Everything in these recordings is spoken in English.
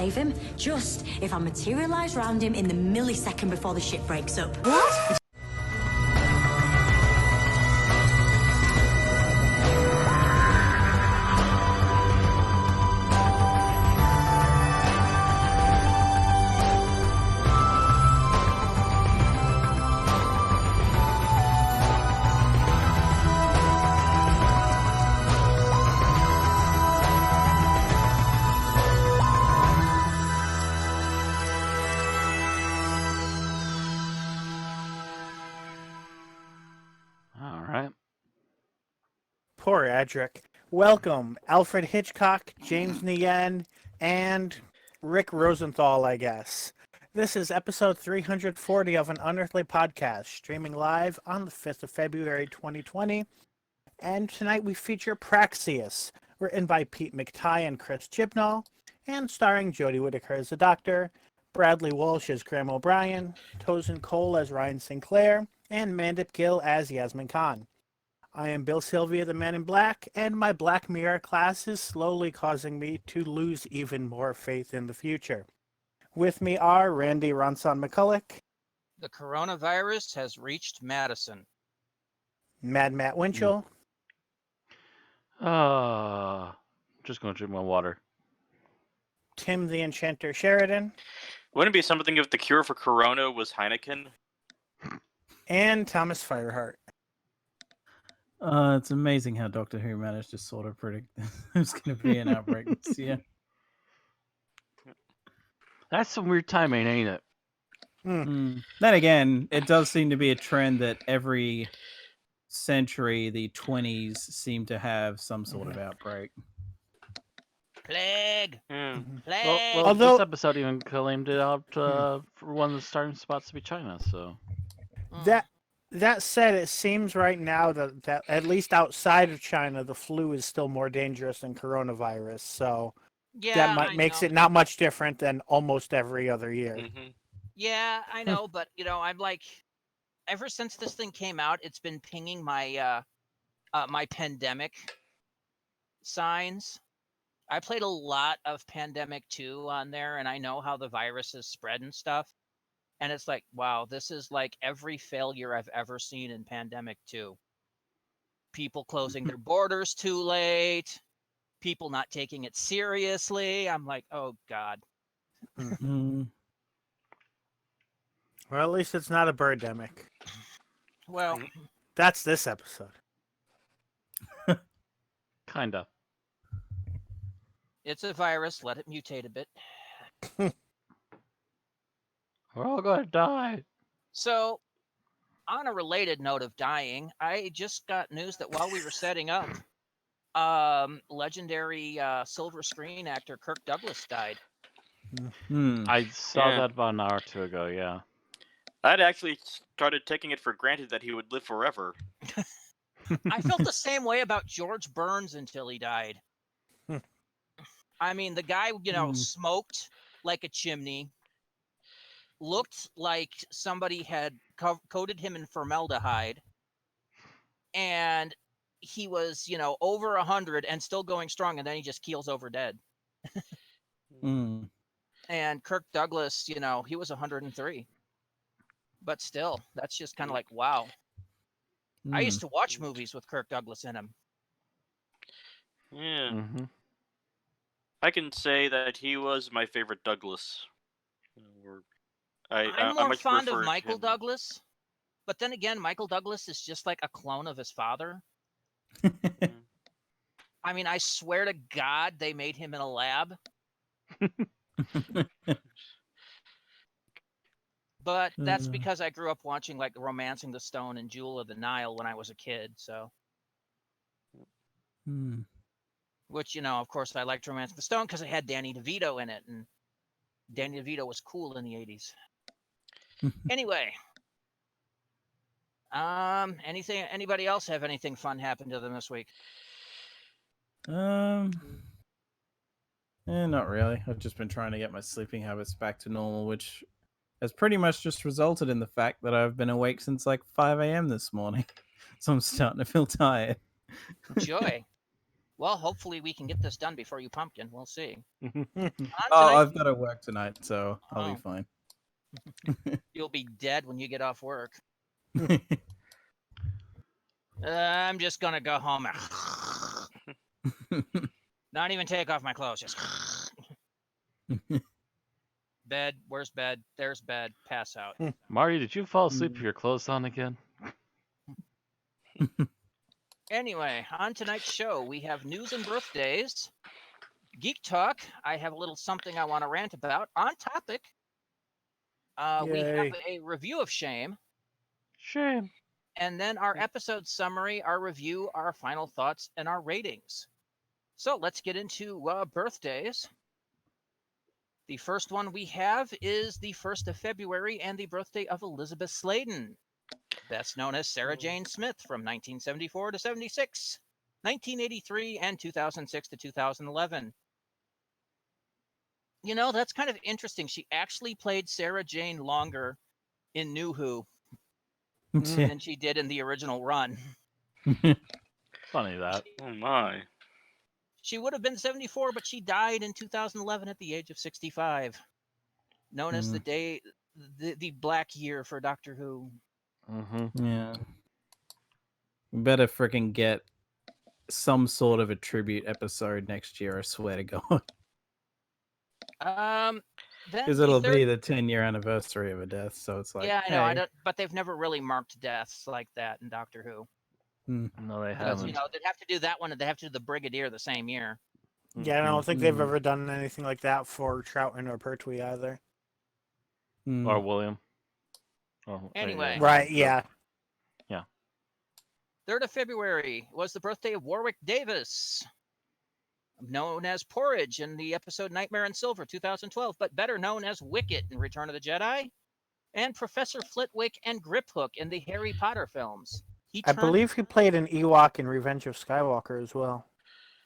save him, just if I materialise round him in the millisecond before the ship breaks up. What? Poor Edric. Welcome, Alfred Hitchcock, James Nguyen, and Rick Rosenthal, I guess. This is episode 340 of An Unearthly Podcast, streaming live on the 5th of February, 2020. And tonight we feature Praxeus, written by Pete McTighe and Chris Chibnall, and starring Jodie Whittaker as the Doctor, Bradley Walsh as Graham O'Brien, Tosin Cole as Ryan Sinclair, and Mandip Gill as Yasmin Khan. I am Bill Sylvia, the Man in Black, and my Black Mirror class is slowly causing me to lose even more faith in the future. With me are Randy Ronson McCulloch. The coronavirus has reached Madison. Mad Matt Winchell. Just going to drink my water. Tim the Enchanter Sheridan. Wouldn't it be something if the cure for corona was Heineken? And Thomas Fireheart. It's amazing how Doctor Who managed to sort of predict there's going to be an outbreak this year. That's some weird timing, ain't it? Then again, it does seem to be a trend that every century, the 20s seem to have some sort of outbreak. Plague! Yeah. Plague! Well, Although- this episode even claimed it out for one of the starting spots to be China, so... That said, it seems right now that at least outside of China, the flu is still more dangerous than coronavirus. So that makes it not much different than almost every other year. Mm-hmm. Yeah, I know, but I'm like, ever since this thing came out, it's been pinging my my pandemic signs. I played a lot of Pandemic 2 on there, and I know how the virus is spread and stuff. And it's like, wow, this is like every failure I've ever seen in Pandemic 2. People closing their borders too late, people not taking it seriously. I'm like, oh, God. Mm-hmm. Well, at least it's not a birdemic. Well, That's this episode. Kinda. it's a virus. Let it mutate a bit. We're all gonna die. So, on a related note of dying, I just got news that while we were setting up, legendary silver screen actor Kirk Douglas died. I saw Yeah. that about an hour or two ago, yeah. I'd actually started taking it for granted that he would live forever. I felt the same way about George Burns until he died. I mean, the guy, smoked like a chimney, looked like somebody had coated him in formaldehyde, and he was, over 100 and still going strong, and then he just keels over dead. And Kirk Douglas, he was 103. But still, that's just kind of like, wow. I used to watch movies with Kirk Douglas in them. Yeah. Mm-hmm. I can say that he was my favorite Douglas. I'm I more much fond of preferred Michael him. Douglas, but then again, Michael Douglas is just like a clone of his father. I mean, I swear to God, they made him in a lab. But that's because I grew up watching like Romancing the Stone and Jewel of the Nile when I was a kid. So, which, of course, I liked Romancing the Stone because it had Danny DeVito in it, and Danny DeVito was cool in the 80s. Anyway, anybody else have anything fun happen to them this week? Not really. I've just been trying to get my sleeping habits back to normal, which has pretty much just resulted in the fact that I've been awake since like 5 a.m. this morning. So I'm starting to feel tired. Joy. Well, hopefully we can get this done before you pumpkin. We'll see. On Oh, tonight- I've got to work tonight, so I'll Oh. be fine. You'll be dead when you get off work. I'm just gonna go home and not even take off my clothes. Just bed. Where's bed? There's bed. Pass out. Marty, did you fall asleep with your clothes on again? Anyway, on tonight's show, we have news and birthdays, Geek Talk. I have a little something I want to rant about. On topic, we have Yay. a review of Shame, Shame. and then our episode summary, our review, our final thoughts, and our ratings. So let's get into birthdays. The first one we have is the 1st of February and the birthday of Elizabeth Sladen, best known as Sarah Jane Smith, from 1974 to 76, 1983, and 2006 to 2011. You know, that's kind of interesting. She actually played Sarah Jane longer in New Who than she did in the original run. Funny that. Oh my. She would have been 74, but she died in 2011 at the age of 65, known as the black year for Doctor Who. Yeah. We better freaking get some sort of a tribute episode next year, I swear to God. Because it'll be the 10-year anniversary of her death, so it's like, yeah, I know. hey. I don't, but they've never really marked deaths like that in Doctor Who. No, they Because, haven't. you know, they'd have to do that one, and they have to do the Brigadier the same year. Yeah, I don't think they've ever done anything like that for Troughton or Pertwee either. Or William. Anyway. Right, yeah. 3rd of February was the birthday of Warwick Davis, known as Porridge in the episode Nightmare in Silver 2012, but better known as Wicket in Return of the Jedi, and Professor Flitwick and Griphook in the Harry Potter films. I believe he played an Ewok in Revenge of Skywalker as well.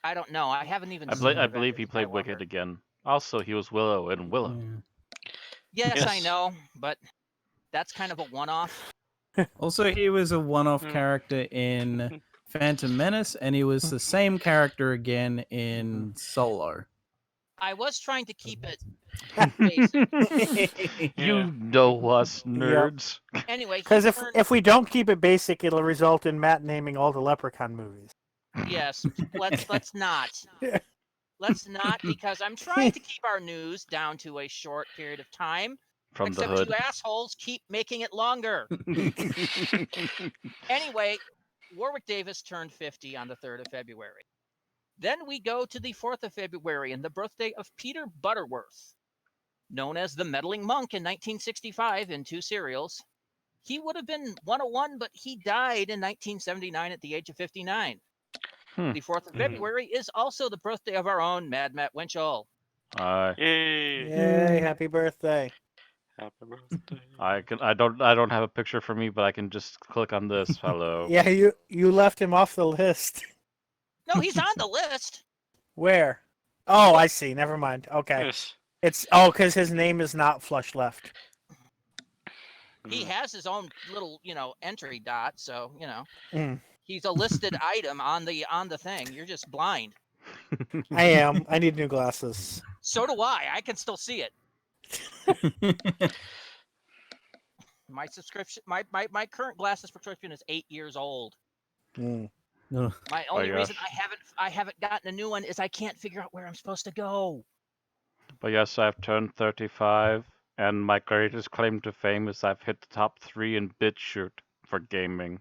I don't know. I haven't even I seen believe he played Wicket again. Also, he was Willow in Willow. Yes, I Yes. know, but that's kind of a one-off. Also, he was a one-off character in Phantom Menace, and he was the same character again in Solo. I was trying to keep it basic. You know us, nerds. Anyway, Because if we don't keep it basic, it'll result in Matt naming all the Leprechaun movies. yes, let's not. Let's not, because I'm trying to keep our news down to a short period of time. From Except the hood. you assholes keep making it longer. Anyway, Warwick Davis turned 50 on the 3rd of February. Then we go to the 4th of February and the birthday of Peter Butterworth, known as the Meddling Monk in 1965 in 2 serials. He would have been 101, but he died in 1979 at the age of 59. The 4th of February is also the birthday of our own Mad Matt Winchell. Yay. Yay, happy birthday. Happy birthday. I don't have a picture for me, but I can just click on this. Hello. Yeah, you left him off the list. No, he's on the list. Where? Oh, I see. Never mind. Okay. Yes. It's because his name is not Flush Left. He has his own little, entry dot, so, Mm. he's a listed item on the thing. You're just blind. I am. I need new glasses. So do I. I can still see it. My subscription, my current glasses prescription is 8 years old. Mm. My only gosh. reason I haven't gotten a new one is I can't figure out where I'm supposed to go. But yes, I've turned 35, and my greatest claim to fame is I've hit the top 3 in BitChute for gaming.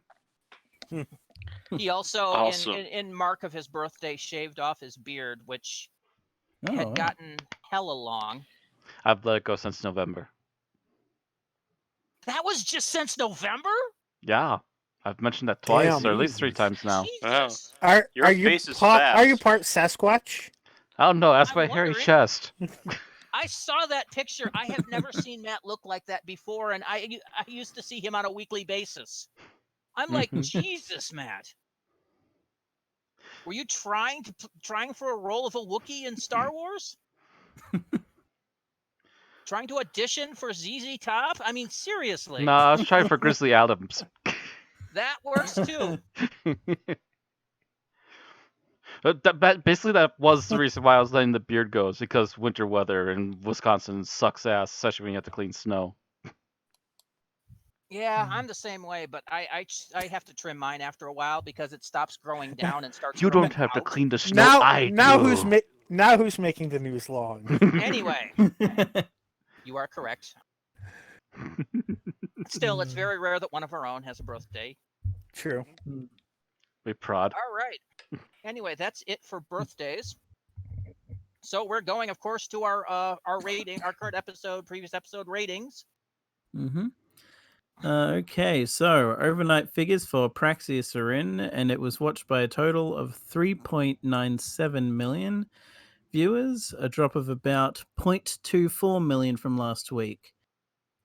He also, Awesome. in mark of his birthday, shaved off his beard, which Oh, had gotten hella long. I've let it go since November. That was just since November? Yeah, I've mentioned that twice, Damn. or at least 3 times now. Wow. Jesus. Your face is Are you fast. part Sasquatch? I don't know, ask I'm my hairy wondering. chest. I saw that picture. I have never seen Matt look like that before, and I used to see him on a weekly basis. I'm like, Jesus, Matt. Were you trying for a role of a Wookiee in Star Wars? Trying to audition for ZZ Top? I mean, seriously. No, I was trying for Grizzly Adams. That works too. Basically, that was the reason why I was letting the beard go, is because winter weather in Wisconsin sucks ass, especially when you have to clean snow. Yeah, I'm the same way, but I have to trim mine after a while because it stops growing down and starts You growing don't have to out. clean the snow. Now who's making the news long? Anyway, you are correct. Still, it's very rare that one of our own has a birthday. True. We prod. All right. Anyway, that's it for birthdays. So we're going, of course, to our rating, our current episode, previous episode ratings. Mm-hmm. Okay, so overnight figures for Praxeus are in, and it was watched by a total of 3.97 million viewers, a drop of about 0.24 million from last week.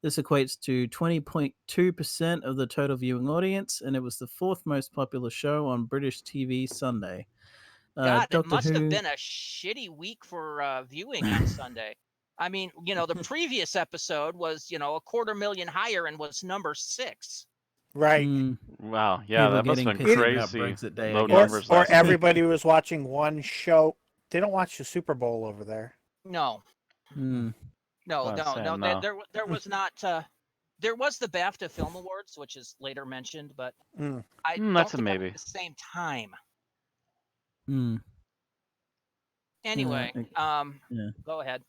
This equates to 20.2% of the total viewing audience, and it was the fourth most popular show on British TV Sunday. God, it Doctor must have Who- been a shitty week for viewing on Sunday. I mean, the previous episode was, 250,000 higher and was number 6. Right. Wow, yeah, People that must have getting been pissed about crazy. Brexit Day, I Low guess. numbers Or last week. everybody was watching one show. They don't watch the Super Bowl over there. No, Mm. no, Oh, no, sad, no. no. There was not. There was the BAFTA Film Awards, which is later mentioned, but Mm. I don't That's a think that was maybe. at the same time. Mm. Anyway, yeah. go ahead.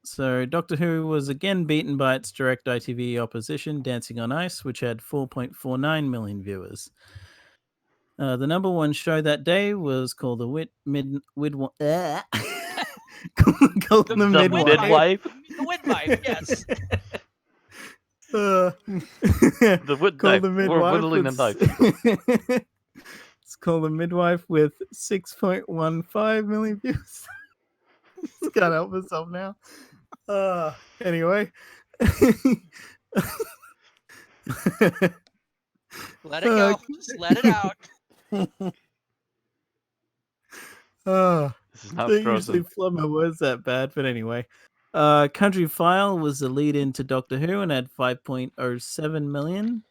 So Doctor Who was again beaten by its direct ITV opposition, Dancing on Ice, which had 4.49 million viewers. The number one show that day was called the called the Midwife? The Midwife, yes. The Midwife. the Midwife. We're whittling the knife. It's called the Midwife with 6.15 million views. Just can't help myself now. Anyway. Let it go. Just let it out. This is not They Frozen. usually flood my words that bad, but anyway. Country File was the lead into Doctor Who and had 5.07 million.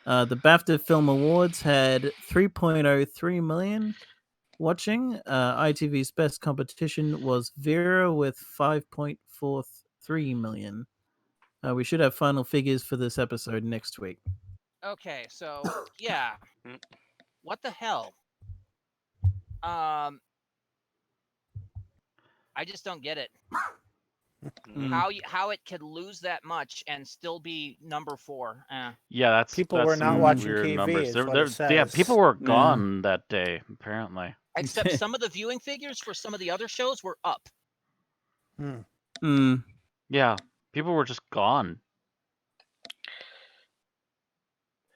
The BAFTA Film Awards had 3.03 million watching. ITV's best competition was Vera with 5.43 million. We should have final figures for this episode next week. Okay, so yeah. What the hell? I just don't get it. How it could lose that much and still be number 4. Yeah, that's People that's were not some watching weird TV numbers. is They're- what they're- it says. yeah, people were gone that day, apparently. Except some of the viewing figures for some of the other shows were up. Yeah, people were just gone.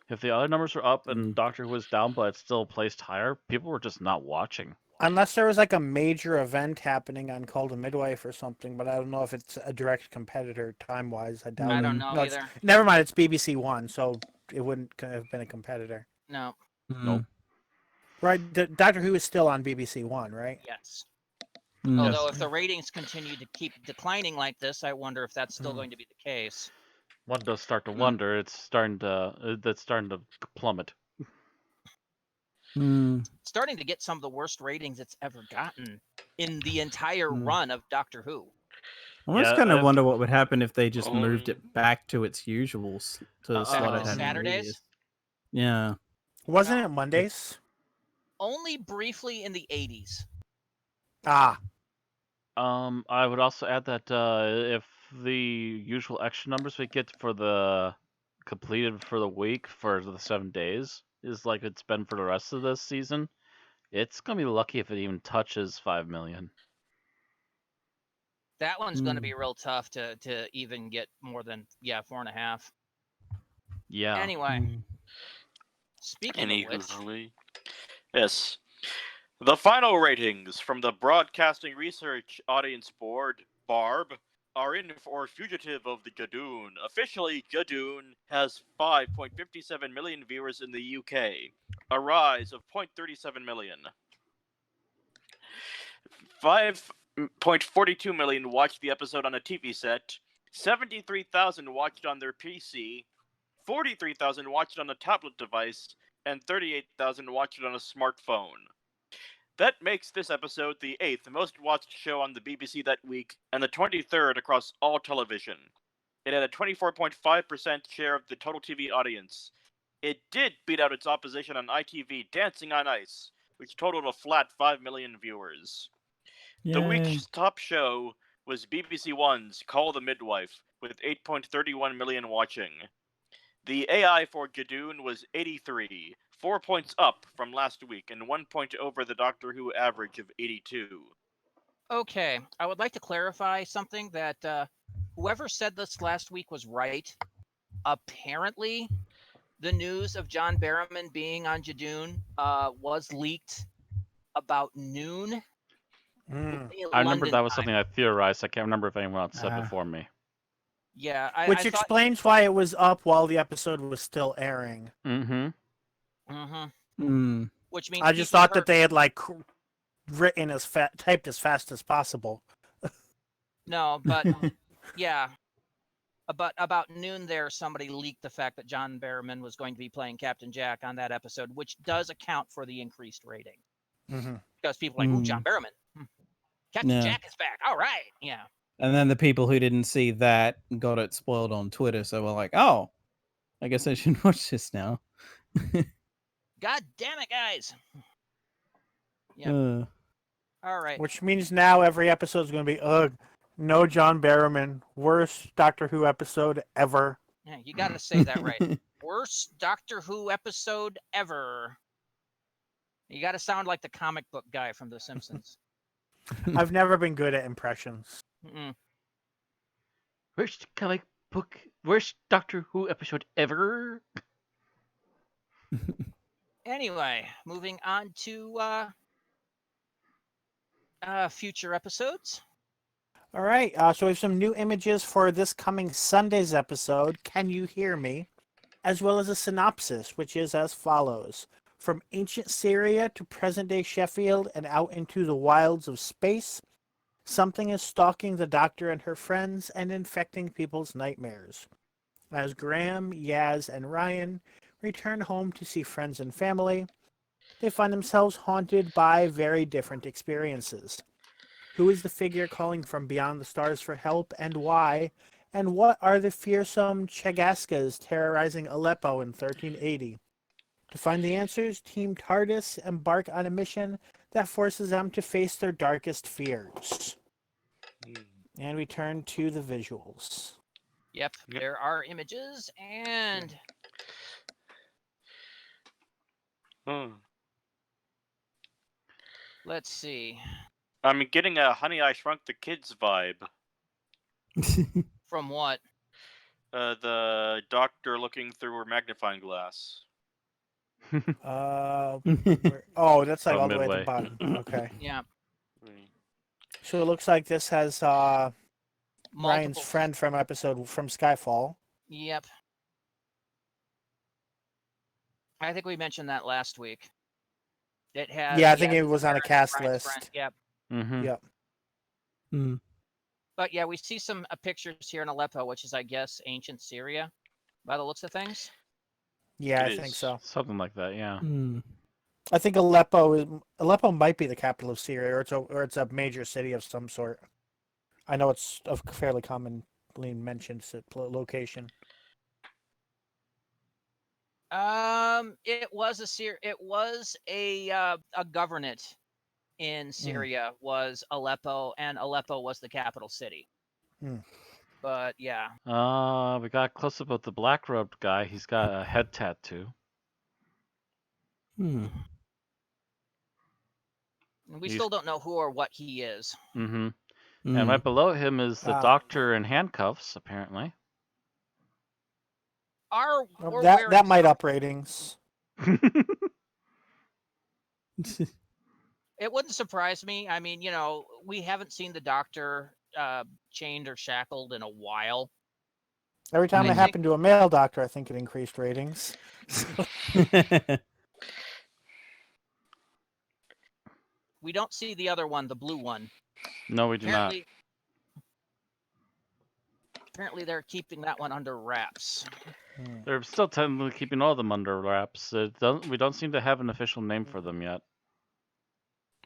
If the other numbers were up and Doctor Who was down, but it's still placed higher, people were just not watching. Unless there was like a major event happening on Called a Midwife or something, but I don't know if it's a direct competitor time-wise. I doubt I it. don't know No, either. never mind, it's BBC One, so it wouldn't have been a competitor. No. Nope. Right, Doctor Who is still on BBC One, right? Yes. Mm. Although if the ratings continue to keep declining like this, I wonder if that's still going to be the case. One does start to wonder. It's starting to plummet. Starting to get some of the worst ratings it's ever gotten in the entire run of Doctor Who. I almost Yeah, kind of I've- wonder what would happen if they just moved it back to its usuals to slot Back it to on Saturdays? Yeah. Wasn't it Mondays? Only briefly in the 80s. Ah, I would also add that if the usual extra numbers we get for the completed for the week for the 7 days is like it's been for the rest of this season, it's gonna be lucky if it even touches 5 million. That one's going to be real tough to even get more than 4.5. Yeah. Anyway, speaking of which, yes, the final ratings from the Broadcasting Research Audience Board (BARB) are in for Fugitive of the Gadoon. Officially, Gadoon has 5.57 million viewers in the UK, a rise of 0.37 million. 5.42 million watched the episode on a TV set, 73,000 watched on their PC, 43,000 watched on a tablet device, and 38,000 watched it on a smartphone. That makes this episode the 8th most watched show on the BBC that week, and the 23rd across all television. It had a 24.5% share of the total TV audience. It did beat out its opposition on ITV, Dancing on Ice, which totaled a flat 5 million viewers. The Yay. week's top show was BBC One's Call the Midwife, with 8.31 million watching. The AI for Gadoon was 83, 4 points up from last week, and 1 point over the Doctor Who average of 82. Okay, I would like to clarify something that whoever said this last week was right. Apparently, the news of John Barrowman being on Jadoon was leaked about noon. I remember London that was time. something I theorized. I can't remember if anyone else said before me. Yeah, Which I thought... explains why it was up while the episode was still airing. Which means I just people thought heard- that they had like typed as fast as possible. No, but yeah. About noon there, somebody leaked the fact that John Barrowman was going to be playing Captain Jack on that episode, which does account for the increased rating. Because people are like, ooh, John Barrowman. Captain Jack is back. All right. Yeah. And then the people who didn't see that got it spoiled on Twitter, so we're like, oh, I guess I should watch this now. God damn it, guys. Yeah. All right. Which means now every episode is going to be, no John Barrowman, worst Doctor Who episode ever. Yeah, you got to say that right. Worst Doctor Who episode ever. You got to sound like the comic book guy from The Simpsons. I've never been good at impressions. Worst comic book, worst Doctor Who episode ever. Anyway, moving on to future episodes. All right, so we have some new images for this coming Sunday's episode, Can You Hear Me? As well as a synopsis, which is as follows. From ancient Syria to present-day Sheffield and out into the wilds of space, something is stalking the Doctor and her friends and infecting people's nightmares. As Graham, Yaz, and Ryan return home to see friends and family, they find themselves haunted by very different experiences. Who is the figure calling from beyond the stars for help, and why? And what are the fearsome Chegaskas terrorizing Aleppo in 1380? To find the answers, Team TARDIS embark on a mission that forces them to face their darkest fears. And we turn to the visuals. Yep, there are images, and... Let's see. I'm getting a Honey, I Shrunk the Kids vibe. From what? The Doctor looking through her magnifying glass. Oh, that's like all the way at the bottom. Okay. Yeah. So it looks like this has Ryan's Multiple... friend from Skyfall. Yep. I think we mentioned that last week. It has... Yeah, I think it was on a cast Ryan's list. friend. Yep. Yep. But yeah, we see some pictures here in Aleppo, which is, I guess, ancient Syria, by the looks of things. Yeah, It I think is. so. Something like that, yeah. I think Aleppo might be the capital of Syria, or it's a major city of some sort. I know it's a fairly commonly mentioned location. It was a governorate in Syria was Aleppo, and Aleppo was the capital city. But yeah. We got a close up of the black robed guy. He's got a head tattoo. We still don't know who or what he is. And right below him is the Doctor in handcuffs, apparently. That might up ratings. It wouldn't surprise me. I mean, we haven't seen the Doctor chained or shackled in a while. Every time it happened to a male Doctor, I think it increased ratings. We don't see the other one, the blue one. No, we do not. Apparently they're keeping that one under wraps. They're still technically keeping all of them under wraps. We don't seem to have an official name for them yet.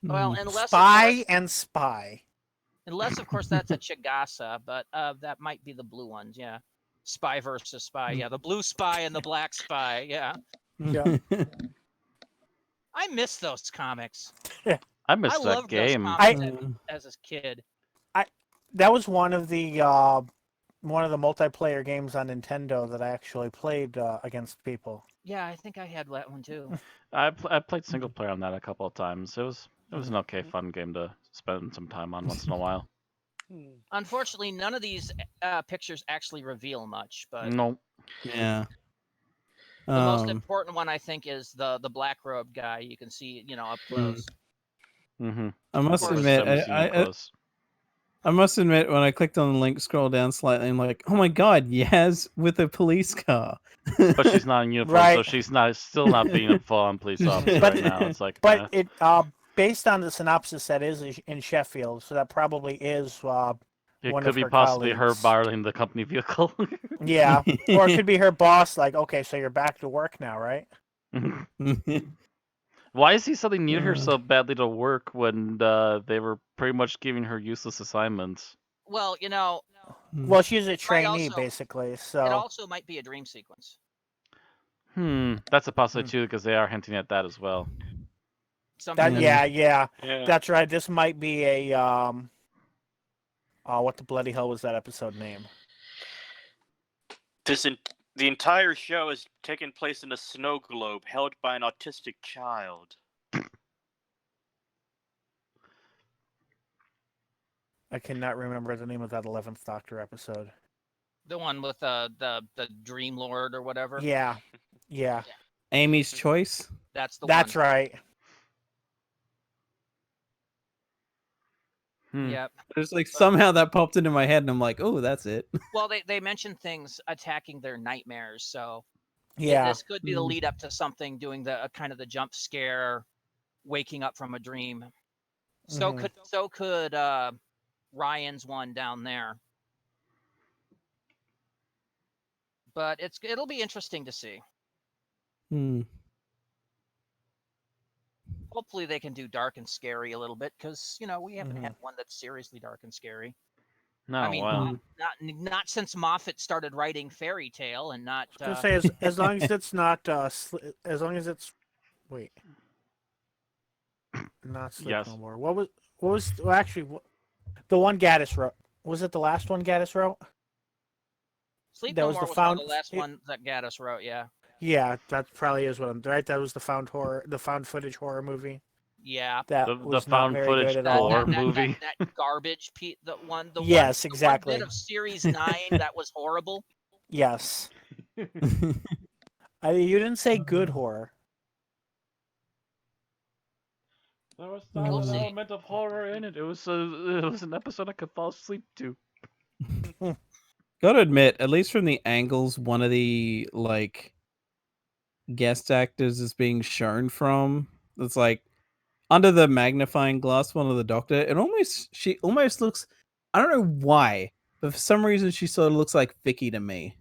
Well, unless Spy and Spy. unless of course that's a Chagasa, but that might be the blue ones. Yeah, Spy versus Spy. Yeah, the blue spy and the black spy. Yeah, Yeah. I miss those comics. I I missed that loved those game. comics as a kid. That was one of the multiplayer games on Nintendo that I actually played against people. Yeah, I think I had that one too. I played single player on that a couple of times. It was an okay, fun game to spend some time on once in a while. Unfortunately, none of these pictures actually reveal much, but Nope. Yeah. the most important one I think is the black robe guy. You can see, up close. Mm-hmm. I must course. admit, I must admit, when I clicked on the link, scroll down slightly, I'm like, oh my god, Yaz with a police car. But she's not in uniform, so Right. she's still not being a full-on police officer right now. It's like, But it based on the synopsis that is in Sheffield, so that probably is it one could of be her possibly her colleagues. borrowing the company vehicle. Yeah, or it could be her boss. Like, okay, so you're back to work now, right? Why is he suddenly need her so badly to work when they were pretty much giving her useless assignments? Well, Well, she's a trainee also- basically, it so also might be a dream sequence. That's a possibility too, because they are hinting at that as well. Something that Yeah. that's right. This might be a what the bloody hell was that episode name? The entire show is taking place in a snow globe held by an autistic child. I cannot remember the name of that 11th Doctor episode. the one with the Dream Lord or whatever. Yeah. Amy's Choice. That's the That's one. right. Yep. It's like somehow that popped into my head, and I'm like, oh, that's it. Well, they mentioned things attacking their nightmares, so Yeah. this could be the lead up to something doing the kind of the jump scare, waking up from a dream. So could Ryan's one down there. But it'll be interesting to see. Hopefully they can do dark and scary a little bit, because we haven't had one that's seriously dark and scary. No, I mean, well, not since Moffat started writing Fairy Tale, and not. I was gonna say as long as it's not as long as it's not Sleep Yes. No More. What was well, actually the one Gaddis wrote? Was it the last one Gaddis wrote? Sleep that No was More the was one of found- the last one that Gaddis wrote. Yeah. Yeah, that probably is what I'm right. That was the found footage horror movie. Yeah. That the was found not very footage good at all. horror movie. That garbage, the one. Yes, the exactly. one bit of Series 9 that was horrible. Yes. You didn't say good horror. There was We'll not an see. element of horror in it. It was an episode I could fall asleep to. Gotta admit, at least from the angles one of the guest actors is being shown from, it's like under the magnifying glass, one of the Doctor, she almost looks, I don't know why, but for some reason she sort of looks like Vicky to me.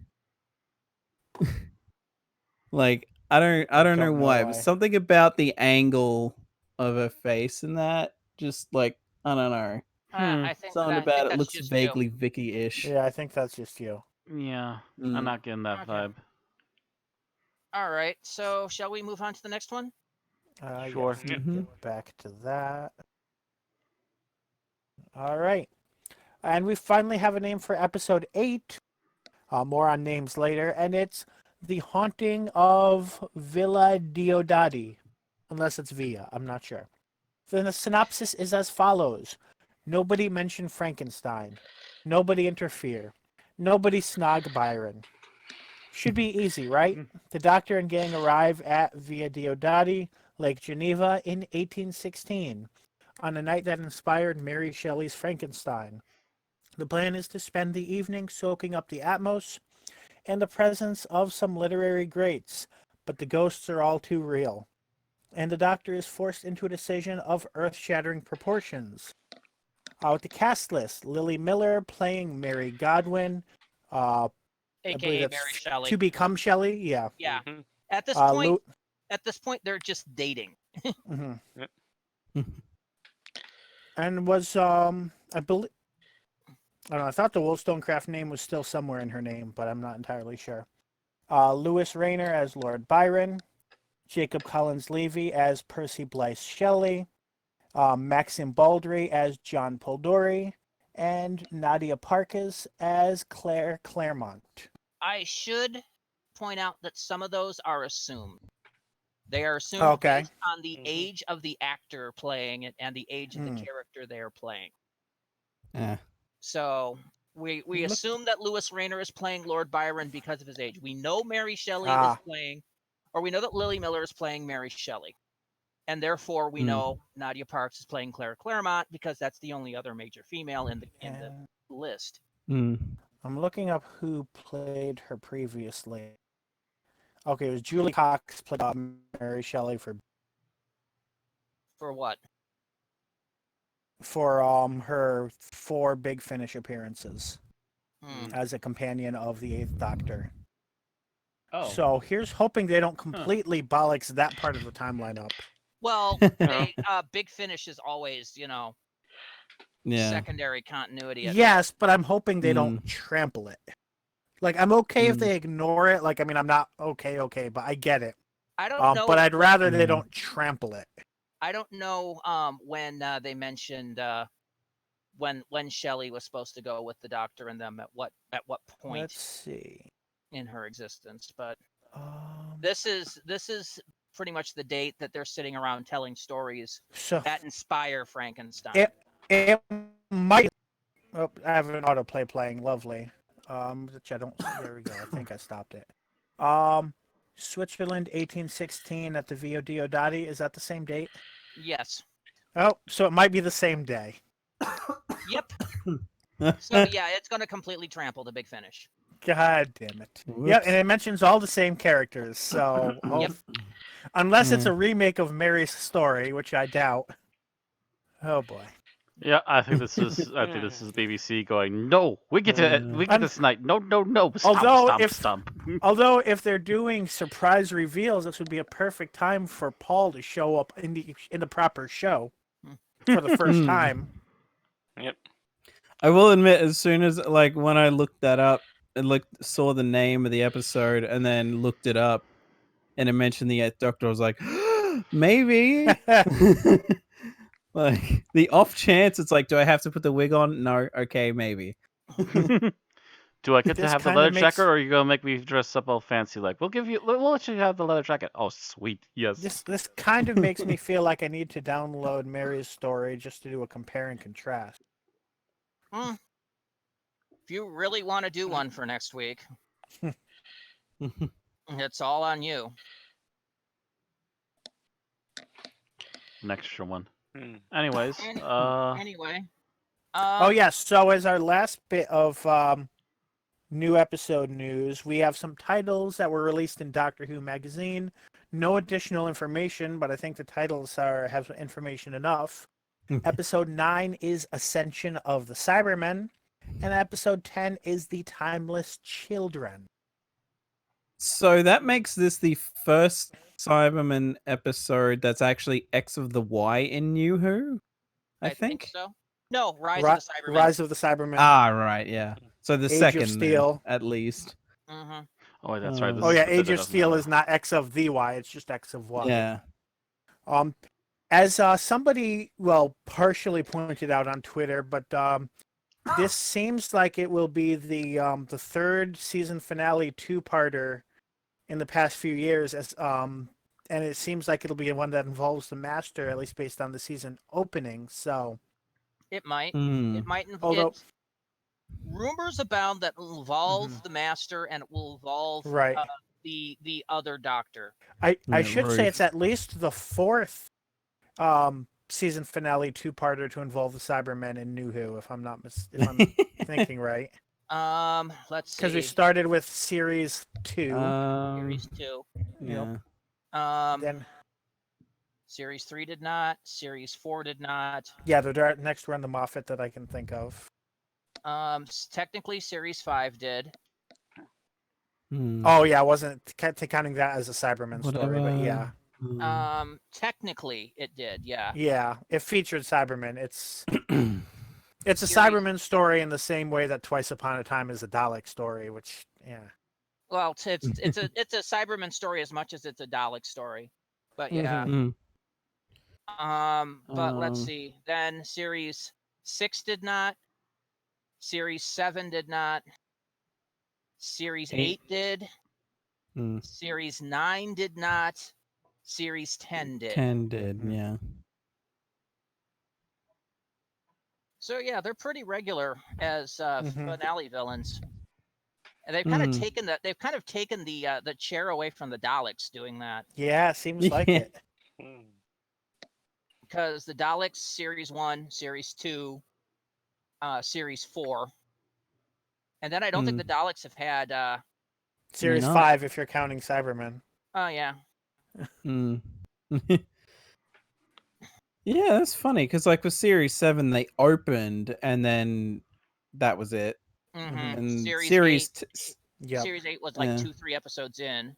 Like I don't know why, but something about the angle of her face and that just like I don't know. I think Something I think about it that's looks just vaguely Vicky-ish. Yeah, I think that's just you. Yeah, I'm not getting that Okay. vibe. All right. So shall we move on to the next one? Sure. Yes, get back to that. All right. And we finally have a name for episode 8. More on names later. And it's The Haunting of Villa Diodati. Unless it's Villa. I'm not sure. Then the synopsis is as follows. Nobody mention Frankenstein. Nobody interfere. Nobody snog Byron. Should be easy, right? The Doctor and gang arrive at Villa Diodati, Lake Geneva, in 1816, on a night that inspired Mary Shelley's Frankenstein. The plan is to spend the evening soaking up the atmos and the presence of some literary greats, but the ghosts are all too real. And the Doctor is forced into a decision of earth-shattering proportions. With the cast list, Lily Miller playing Mary Godwin, I believe AKA that's Mary Shelley. To Become Shelley, yeah. Yeah. Mhm. At this Uh, point, Lu- they're just dating. Mhm. And was I believe I don't know, I thought the Wollstonecraft name was still somewhere in her name, but I'm not entirely sure. Lewis Rayner as Lord Byron, Jacob Collins Levy as Percy Blythe Shelley, Maxim Baldry as John Polidori, and Nadia Parkes as Claire Claremont. I should point out that some of those are assumed. They are assumed Okay. based on the age of the actor playing it and the age of the character they are playing. Yeah. So we assume that Lewis Rayner is playing Lord Byron because of his age. We know Mary Shelley is playing, or we know that Lily Miller is playing Mary Shelley. And therefore we know Nadia Parks is playing Claire Claremont because that's the only other major female in the list. Mm. I'm looking up who played her previously. Okay, it was Julie Cox played Mary Shelley for what? For her 4 Big Finish appearances as a companion of the Eighth Doctor. Oh. So here's hoping they don't completely bollocks that part of the timeline up. Well, Big Finish is always, secondary continuity. Yes, but I'm hoping they don't trample it. Like, I'm okay if they ignore it. Like, I mean, I'm not okay, but I get it. I don't know. But I'd rather they don't trample it. I don't know when they mentioned when Shelley was supposed to go with the Doctor and them at what point. Let's see. In her existence, but this is pretty much the date that they're sitting around telling stories that inspire Frankenstein. It might. Oh, I have an autoplay playing. Lovely. Which I don't. There we go. I think I stopped it. Switzerland, 1816 at the Via Diodati. Is that the same date? Yes. Oh, so it might be the same day. Yep. So yeah, it's going to completely trample the Big Finish. God damn it. Yeah, and it mentions all the same characters, so unless it's a remake of Mary's story, which I doubt. Oh boy. Yeah, I think this is BBC going, no, we get this night. No. Stomp. Although if they're doing surprise reveals, this would be a perfect time for Paul to show up in the proper show for the first time. Yep. I will admit, as soon as when I looked that up and saw the name of the episode and then looked it up and it mentioned the Eighth Doctor, I was like, maybe. Like, the off chance, it's like, do I have to put the wig on? No. Okay, maybe. Do I get to have the leather jacket, or are you gonna make me dress up all fancy? Like, we'll let you have the leather jacket. Oh, sweet, yes. This kind of makes me feel like I need to download Mary's story just to do a compare and contrast. If you really want to do one for next week, it's all on you. An extra one. Anyways, anyway. Oh yes. So as our last bit of new episode news, we have some titles that were released in Doctor Who magazine. No additional information, but I think the titles have information enough. Episode 9 is Ascension of the Cybermen, and episode 10 is The Timeless Children. So that makes this the first Cyberman episode that's actually X of the Y in New Who, I think so. No, Rise of the Cybermen. Ah, right, yeah. So the Age second of Steel, then, at least. Mm-hmm. Oh, that's right. Age of Steel is not X of the Y; it's just X of Y. Yeah. As somebody partially pointed out on Twitter, but this seems like it will be the third season finale 2-parter in the past few years, and it seems like it'll be one that involves the Master, at least based on the season opening. So it might. It might involve. Rumors abound that will involve the Master and it will involve the other Doctor. I should say it's at least the 4th season finale 2-parter to involve the Cybermen in New Who, if I'm not thinking right. Let's see. Because we started with series 2. Series 2. Yeah. Then series 3 did not. Series 4 did not. Yeah, the next run the Moffat that I can think of. Technically, series 5 did. Oh yeah, I wasn't counting that as a Cyberman story, but yeah. Technically, it did. Yeah. Yeah, it featured Cybermen. It's a Series- Cyberman story in the same way that Twice Upon a Time is a Dalek story, which Well, it's a Cyberman story as much as it's a Dalek story. But yeah. But let's see. Then Series 6 did not. Series 7 did not. Series 8 did. Series 9 did not. Series 10 did. 10 did, yeah. So yeah, they're pretty regular as finale villains. And they've Hmm. kind of taken the chair away from the Daleks doing that. yeah, seems like it. Because the Daleks Series 1, Series 2, Series 4. And then I don't think the Daleks have had Series not. 5 if you're counting Cybermen. oh yeah. Yeah, that's funny because like with Series 7, they opened and then that was it. Mm-hmm. And Series 8, Yep. Series 8 was like Yeah. 2-3 episodes in.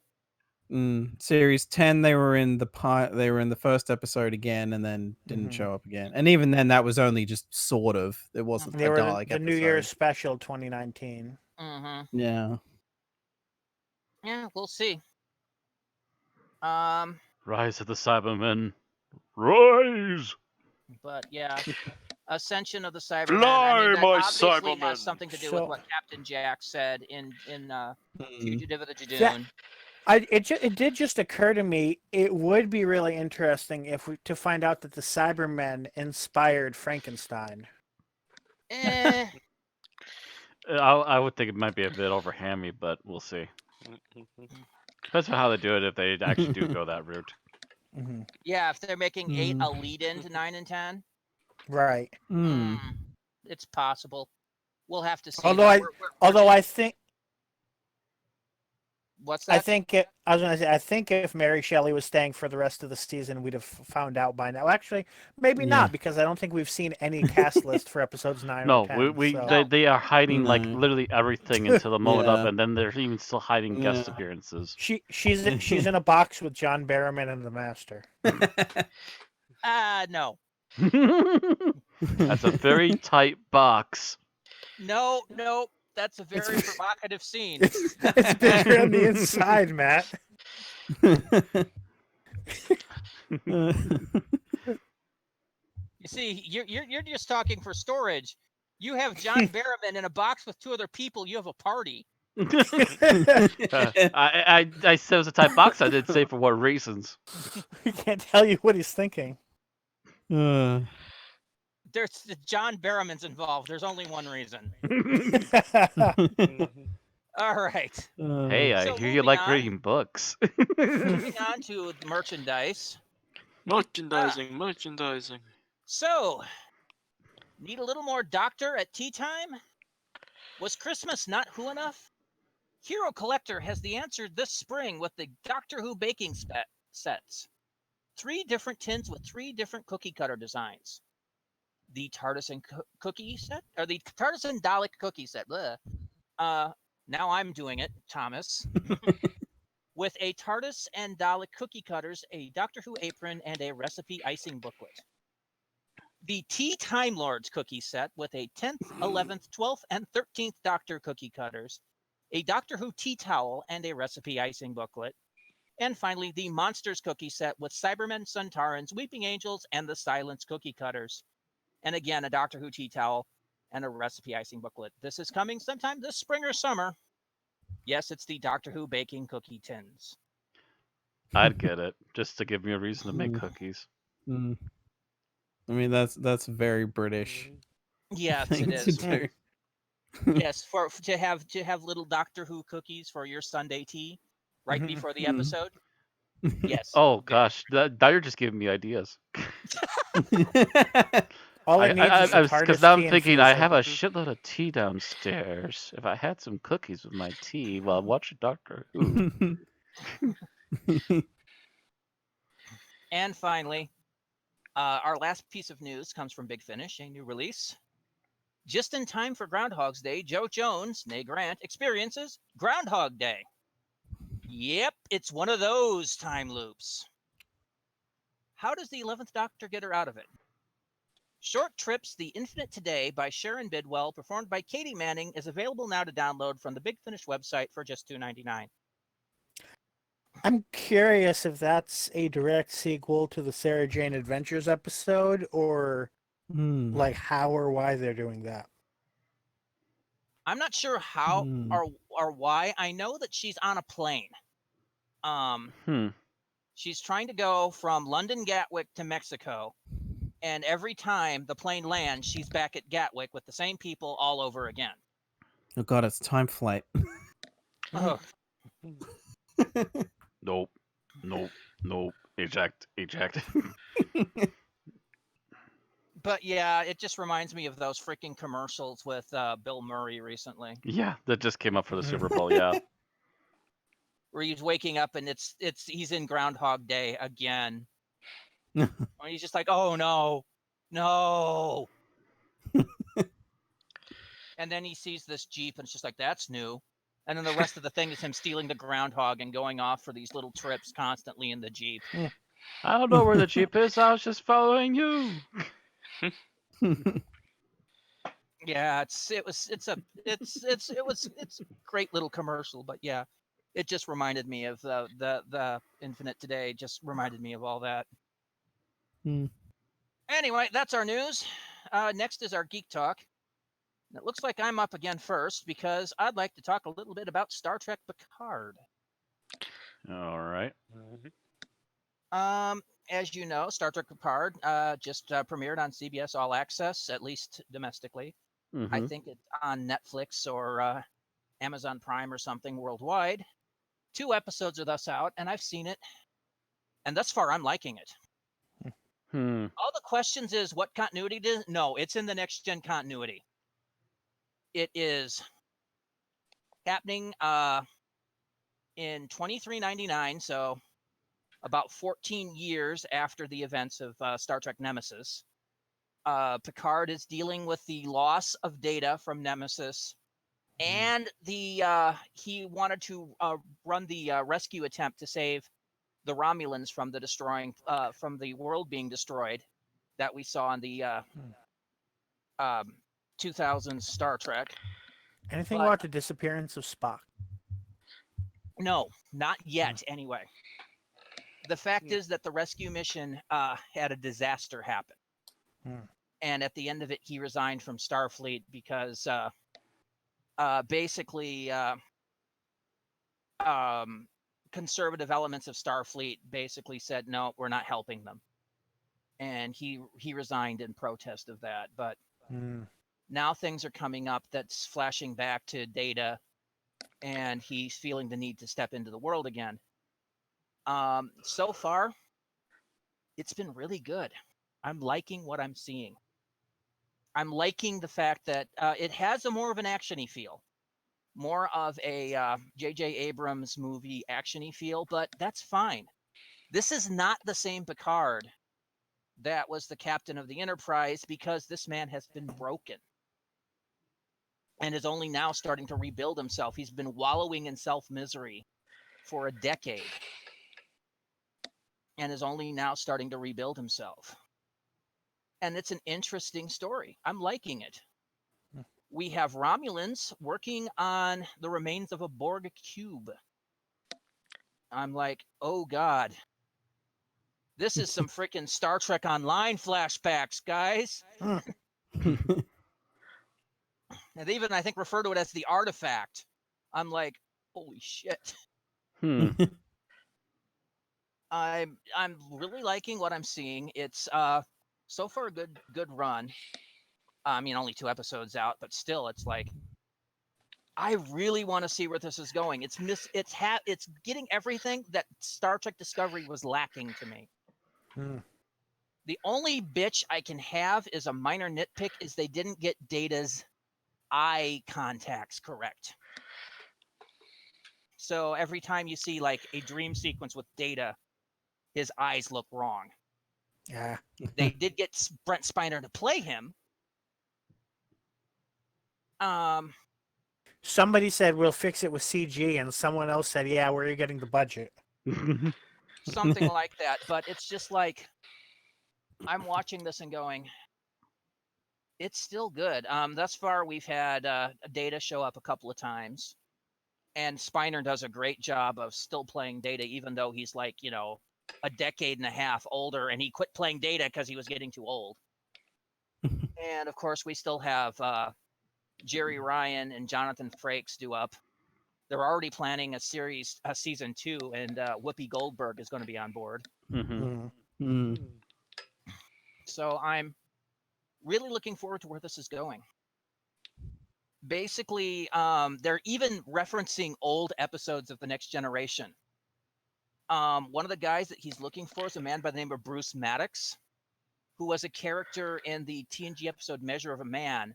Series 10, they were in the first episode again and then didn't show up again. And even then, that was only just sort of. It wasn't They a were Dalek the New episode. Year's special 2019. Mm-hmm. Yeah. Yeah, we'll see. Rise of the Cybermen. Rise! But yeah, Ascension of the Cybermen. Fly, that my obviously Cybermen! has something to do So- with what Captain Jack said in Fugitive of the Jadoon. That- It did just occur to me, it would be really interesting to find out that the Cybermen inspired Frankenstein. Eh, I would think it might be a bit overhammy, but we'll see. Depends on how they do it if they actually do go that route. yeah, if they're making 8 a lead-in to 9 and 10, Right. it's possible. We'll have to see. Although though. I- We're- Although I think what's that? I think if Mary Shelley was staying for the rest of the season, we'd have found out by now. Actually, maybe Yeah. not, because I don't think we've seen any cast list for episodes 9 No, or 10. we so- they are hiding like No. literally everything until the moment up, Yeah. and then they're even still hiding guest Yeah. appearances. she's in a box with John Barrowman and the Master. No. That's a very tight box. No, that's a very provocative scene. It's bigger on the inside, Matt. You see, you're just talking for storage. You have John Barrowman in a box with 2 other people. You have a party. I said it was a tight box. I didn't say for what reasons. We can't tell you what he's thinking. There's John Barrowman's involved. There's only one reason. All right. Hey, I So hear you moving like on. reading books. Moving on to merchandise. Merchandising. So, need a little more Doctor at tea time? Was Christmas not Who enough? Hero Collector has the answer this spring with the Doctor Who baking sets. 3 different tins with 3 different cookie cutter designs. The TARDIS and cookie set, or the TARDIS and Dalek cookie set. Bleh. Now I'm doing it, Thomas. With a TARDIS and Dalek cookie cutters, a Doctor Who apron, and a recipe icing booklet. The Tea Time Lords cookie set with a 10th, 11th, 12th, and 13th Doctor cookie cutters, a Doctor Who tea towel, and a recipe icing booklet. And finally, the Monsters cookie set with Cybermen, Suntarans, Weeping Angels, and the Silence cookie cutters. And again, a Doctor Who tea towel and a recipe icing booklet. This is coming sometime this spring or summer. Yes, it's the Doctor Who baking cookie tins. I'd get it just to give me a reason to make cookies. I mean, that's very British. Yes, thing it to is. do. Yes, to have little Doctor Who cookies for your Sunday tea right before the episode. Yes. Oh gosh, now you're just giving me ideas. All it needs is a Because TARDIS now I'm tea thinking I have a infuser. shitload of tea downstairs. If I had some cookies with my tea while watching Doctor Who. And finally, our last piece of news comes from Big Finish, a new release. Just in time for Groundhog's Day, Joe Jones, nay Grant, experiences Groundhog Day. Yep, it's one of those time loops. How does the 11th Doctor get her out of it? Short Trips, The Infinite Today by Sharon Bidwell, performed by Katie Manning, is available now to download from the Big Finish website for just $2.99. I'm curious if that's a direct sequel to the Sarah Jane Adventures episode, or like how or why they're doing that. I'm not sure how or why. I know that she's on a plane. She's trying to go from London Gatwick to Mexico. And every time the plane lands, she's back at Gatwick with the same people all over again. Oh god, it's Time Flight. Oh. Nope. Eject. But yeah, it just reminds me of those freaking commercials with Bill Murray recently. Yeah, that just came up for the Super Bowl. Yeah. Where he's waking up and he's in Groundhog Day again. And he's just like, oh no. And then he sees this Jeep and it's just like, that's new. And then the rest of the thing is him stealing the groundhog and going off for these little trips constantly in the Jeep. I don't know where the Jeep is. I was just following you. Yeah, it's a great little commercial, but yeah, it just reminded me of the Infinite Today. Just reminded me of all that. Anyway, that's our news. Next is our Geek Talk. It looks like I'm up again first because I'd like to talk a little bit about Star Trek Picard. All right. As you know, Star Trek Picard just premiered on CBS All Access, at least domestically. I think it's on Netflix or Amazon Prime or something worldwide. 2 episodes are thus out, and I've seen it. And thus far, I'm liking it. All the questions is, what continuity it is? No, it's in the next-gen continuity. It is happening in 2399, so about 14 years after the events of Star Trek Nemesis. Picard is dealing with the loss of data from Nemesis, and he wanted to run the rescue attempt to save the Romulans from the world being destroyed that we saw in the 2000s Star Trek. Anything about the disappearance of Spock? No, not yet. Anyway, the fact is that the rescue mission had a disaster happen, and at the end of it, he resigned from Starfleet because basically conservative elements of Starfleet basically said, no, we're not helping them, and he resigned in protest of that. But now things are coming up that's flashing back to Data, and he's feeling the need to step into the world again. So far, it's been really good. I'm liking what I'm seeing. I'm liking the fact that it has a more of an action-y feel. More of a J.J. Abrams movie action-y feel, but that's fine. This is not the same Picard that was the captain of the Enterprise, because this man has been broken and is only now starting to rebuild himself. He's been wallowing in self-misery for a decade and is only now starting to rebuild himself. And it's an interesting story. I'm liking it. We have Romulans working on the remains of a Borg cube. I'm like, oh God. This is some freaking Star Trek Online flashbacks, guys. And they even, I think, refer to it as the artifact. I'm like, holy shit. I'm really liking what I'm seeing. It's so far a good run. I mean, only 2 episodes out, but still, it's like, I really want to see where this is going. It's getting everything that Star Trek Discovery was lacking to me. The only bitch I can have is a minor nitpick is they didn't get Data's eye contacts correct. So every time you see like a dream sequence with Data, his eyes look wrong. Yeah. They did get Brent Spiner to play him. Somebody said we'll fix it with CG, and someone else said, yeah, where are you getting the budget? something like that. But it's just like I'm watching this and going, it's still good. Thus far, we've had Data show up a couple of times, and Spiner does a great job of still playing Data, even though he's like, a decade and a half older, and he quit playing Data because he was getting too old. And of course, we still have Jerry Ryan and Jonathan Frakes do up. They're already planning a season 2, and Whoopi Goldberg is going to be on board. Mm-hmm. So I'm really looking forward to where this is going. Basically, they're even referencing old episodes of The Next Generation. One of the guys that he's looking for is a man by the name of Bruce Maddox, who was a character in the TNG episode Measure of a Man,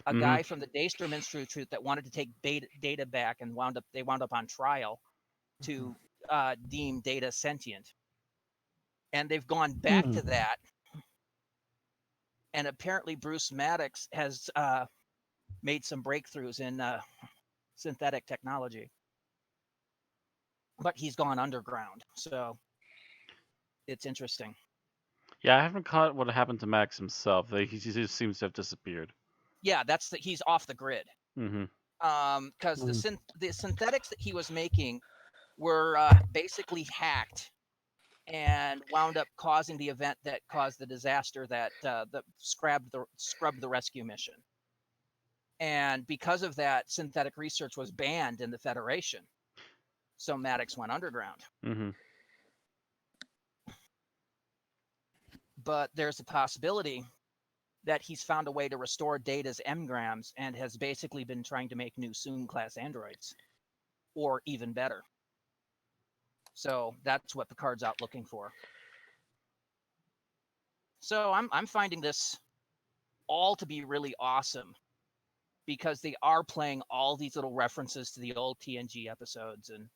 a guy from the Daystrom Institute that wanted to take Data back, and they wound up on trial to deem Data sentient. And they've gone back to that. And apparently Bruce Maddox has made some breakthroughs in synthetic technology. But he's gone underground, so it's interesting. Yeah, I haven't caught what happened to Max himself. He just seems to have disappeared. Yeah, he's off the grid. Mm-hmm. Because the synthetics that he was making were basically hacked and wound up causing the event that caused the disaster that scrubbed the rescue mission. And because of that, synthetic research was banned in the Federation. So Maddox went underground. Mm-hmm. But there's a possibility that he's found a way to restore Data's engrams and has basically been trying to make new Soong-class androids, or even better. So that's what Picard's out looking for. So I'm finding this all to be really awesome, because they are playing all these little references to the old TNG episodes and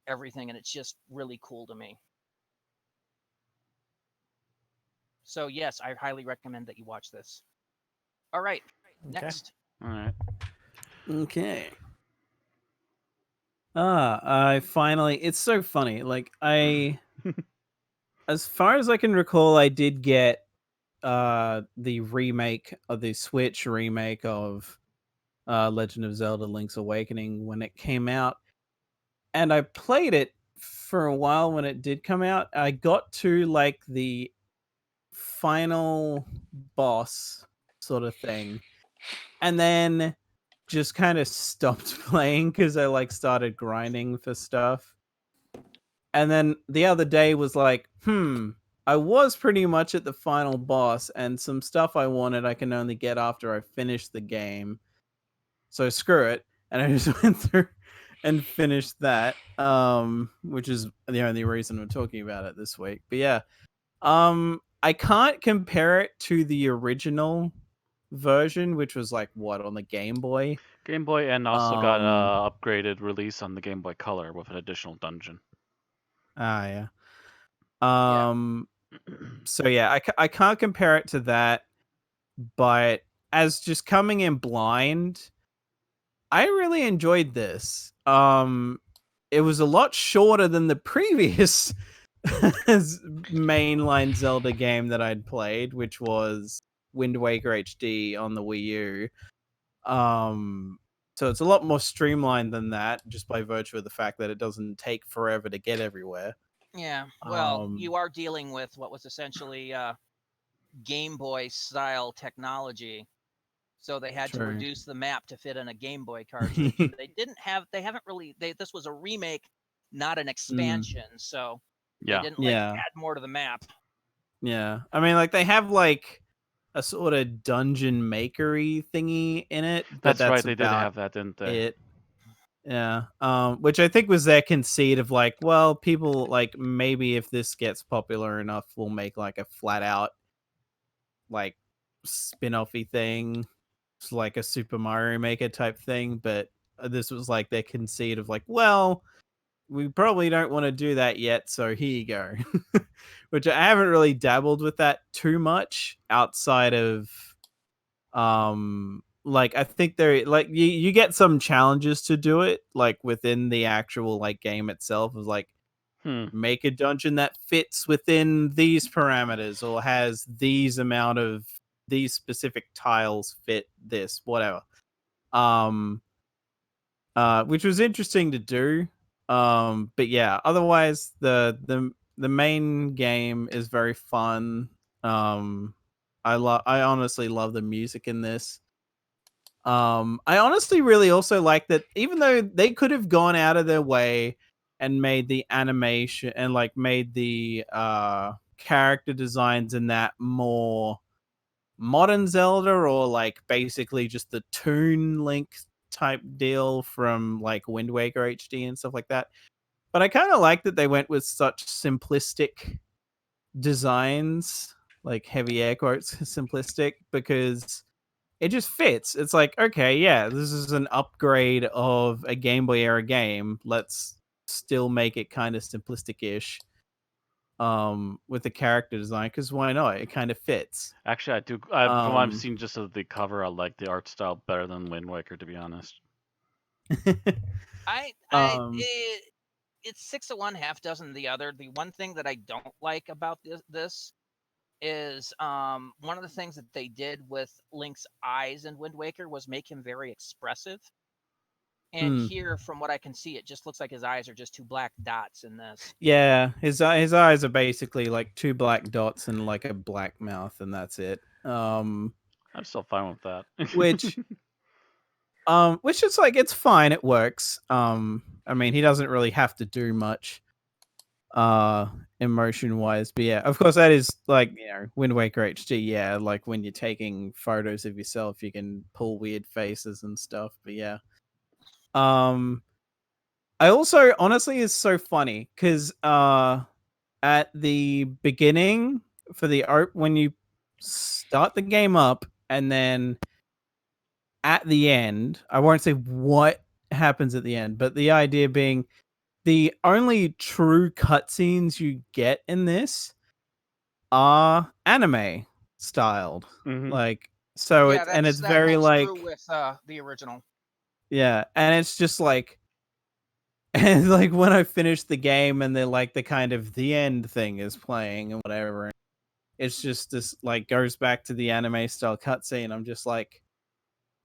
everything, and it's just really cool to me. So yes, I highly recommend that you watch this. All right, next. All right. Okay. I finally, it's so funny. Like, as far as I can recall, I did get the remake of the Switch remake of Legend of Zelda Link's Awakening when it came out. And I played it for a while when it did come out. I got to like the final boss sort of thing, and then just kind of stopped playing because I like started grinding for stuff. And then the other day was like, I was pretty much at the final boss, and some stuff I wanted I can only get after I finish the game. So screw it. And I just went through and finished that, which is the only reason we're talking about it this week. But yeah, I can't compare it to the original version, which was like what, on the Game Boy? Game Boy, and also got an upgraded release on the Game Boy Color with an additional dungeon. Yeah. So yeah, I can't compare it to that, but as just coming in blind, I really enjoyed this. It was a lot shorter than the previous mainline Zelda game that I'd played, which was Wind Waker HD on the Wii U. So it's a lot more streamlined than that, just by virtue of the fact that it doesn't take forever to get everywhere. Yeah, well, you are dealing with what was essentially Game Boy style technology, so they had to reduce the map to fit in a Game Boy cartridge. This was a remake, not an expansion, so they didn't add more to the map. Yeah, I mean, like, they have like a sort of dungeon makery thingy in it. That's right, they did have that, didn't they? Yeah, which I think was their conceit of like, well, people like, maybe if this gets popular enough, we'll make like a flat out like spin-offy thing. It's like a Super Mario Maker type thing, but this was like their conceit of like, well, we probably don't want to do that yet, so here you go. Which I haven't really dabbled with that too much outside of like, I think there, like, you get some challenges to do it, like within the actual like game itself, is like, make a dungeon that fits within these parameters or has these amount of these specific tiles fit this, whatever. Which was interesting to do. But yeah, otherwise the main game is very fun. I honestly love the music in this. I honestly really also like that, even though they could have gone out of their way and made the animation and like made the character designs in that more modern Zelda, or like basically just the Toon Link type deal from like Wind Waker HD and stuff like that. But I kind of like that they went with such simplistic designs, like heavy air quotes simplistic, because it just fits. It's like, okay, yeah, this is an upgrade of a Game Boy era game. Let's still make it kind of simplistic-ish with the character design, because why not? It kind of fits. Actually, I do. From what I've seen just of the cover, I like the art style better than Wind Waker, to be honest. It's 6 of one, half dozen of the other. The one thing that I don't like about this is one of the things that they did with Link's eyes in Wind Waker was make him very expressive. And here, from what I can see, it just looks like his eyes are just two black dots in this. Yeah, his eyes are basically like two black dots and like a black mouth, and that's it. I'm still fine with that. Which is like, it's fine, it works. I mean, he doesn't really have to do much emotion wise, but yeah, of course that is like, you know, Wind Waker HD, yeah, like when you're taking photos of yourself you can pull weird faces and stuff, but yeah. I also, honestly, is so funny because at the beginning for the art, when you start the game up, and then at the end, I won't say what happens at the end, but the idea being the only true cutscenes you get in this are anime styled. Like, so it's very like true with the original. Yeah, and it's just like, and like when I finish the game and they're like the kind of the end thing is playing and whatever, it's just this like goes back to the anime style cutscene. I'm just like,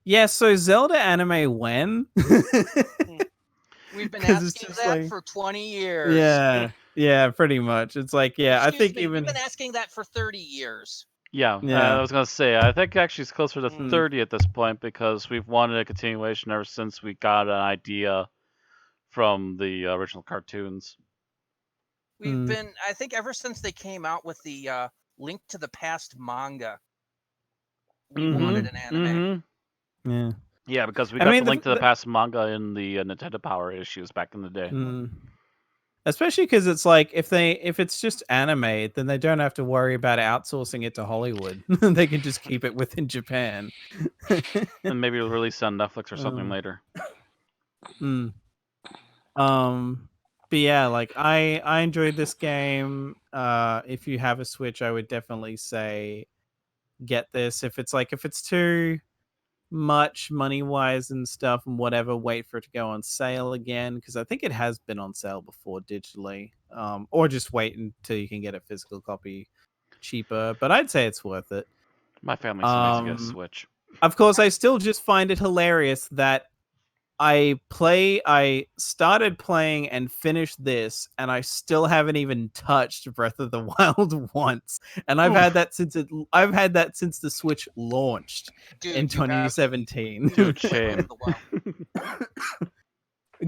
yeah, so Zelda anime when? We've been asking that like, for 20 years. Yeah, pretty much. It's like, yeah, I think we've been asking that for 30 years. Yeah, I was gonna say, I think actually it's closer to 30 at this point, because we've wanted a continuation ever since we got an idea from the original cartoons. We've been, I think, ever since they came out with the Link to the Past manga, we wanted an anime. Yeah, because we got the Link to the Past manga in the Nintendo Power issues back in the day. Especially because it's like, if it's just anime, then they don't have to worry about outsourcing it to Hollywood. They can just keep it within Japan. And maybe it'll release on Netflix or something later. But yeah, like I enjoyed this game. If you have a Switch, I would definitely say get this. If it's too much money wise and stuff and whatever, wait for it to go on sale again, because I think it has been on sale before digitally. Or just wait until you can get a physical copy cheaper. But I'd say it's worth it. My family still needs to get a Switch. Of course, I still just find it hilarious that I started playing and finished this, and I still haven't even touched Breath of the Wild once. And I've had that since the Switch launched in 2017. Dude, shame.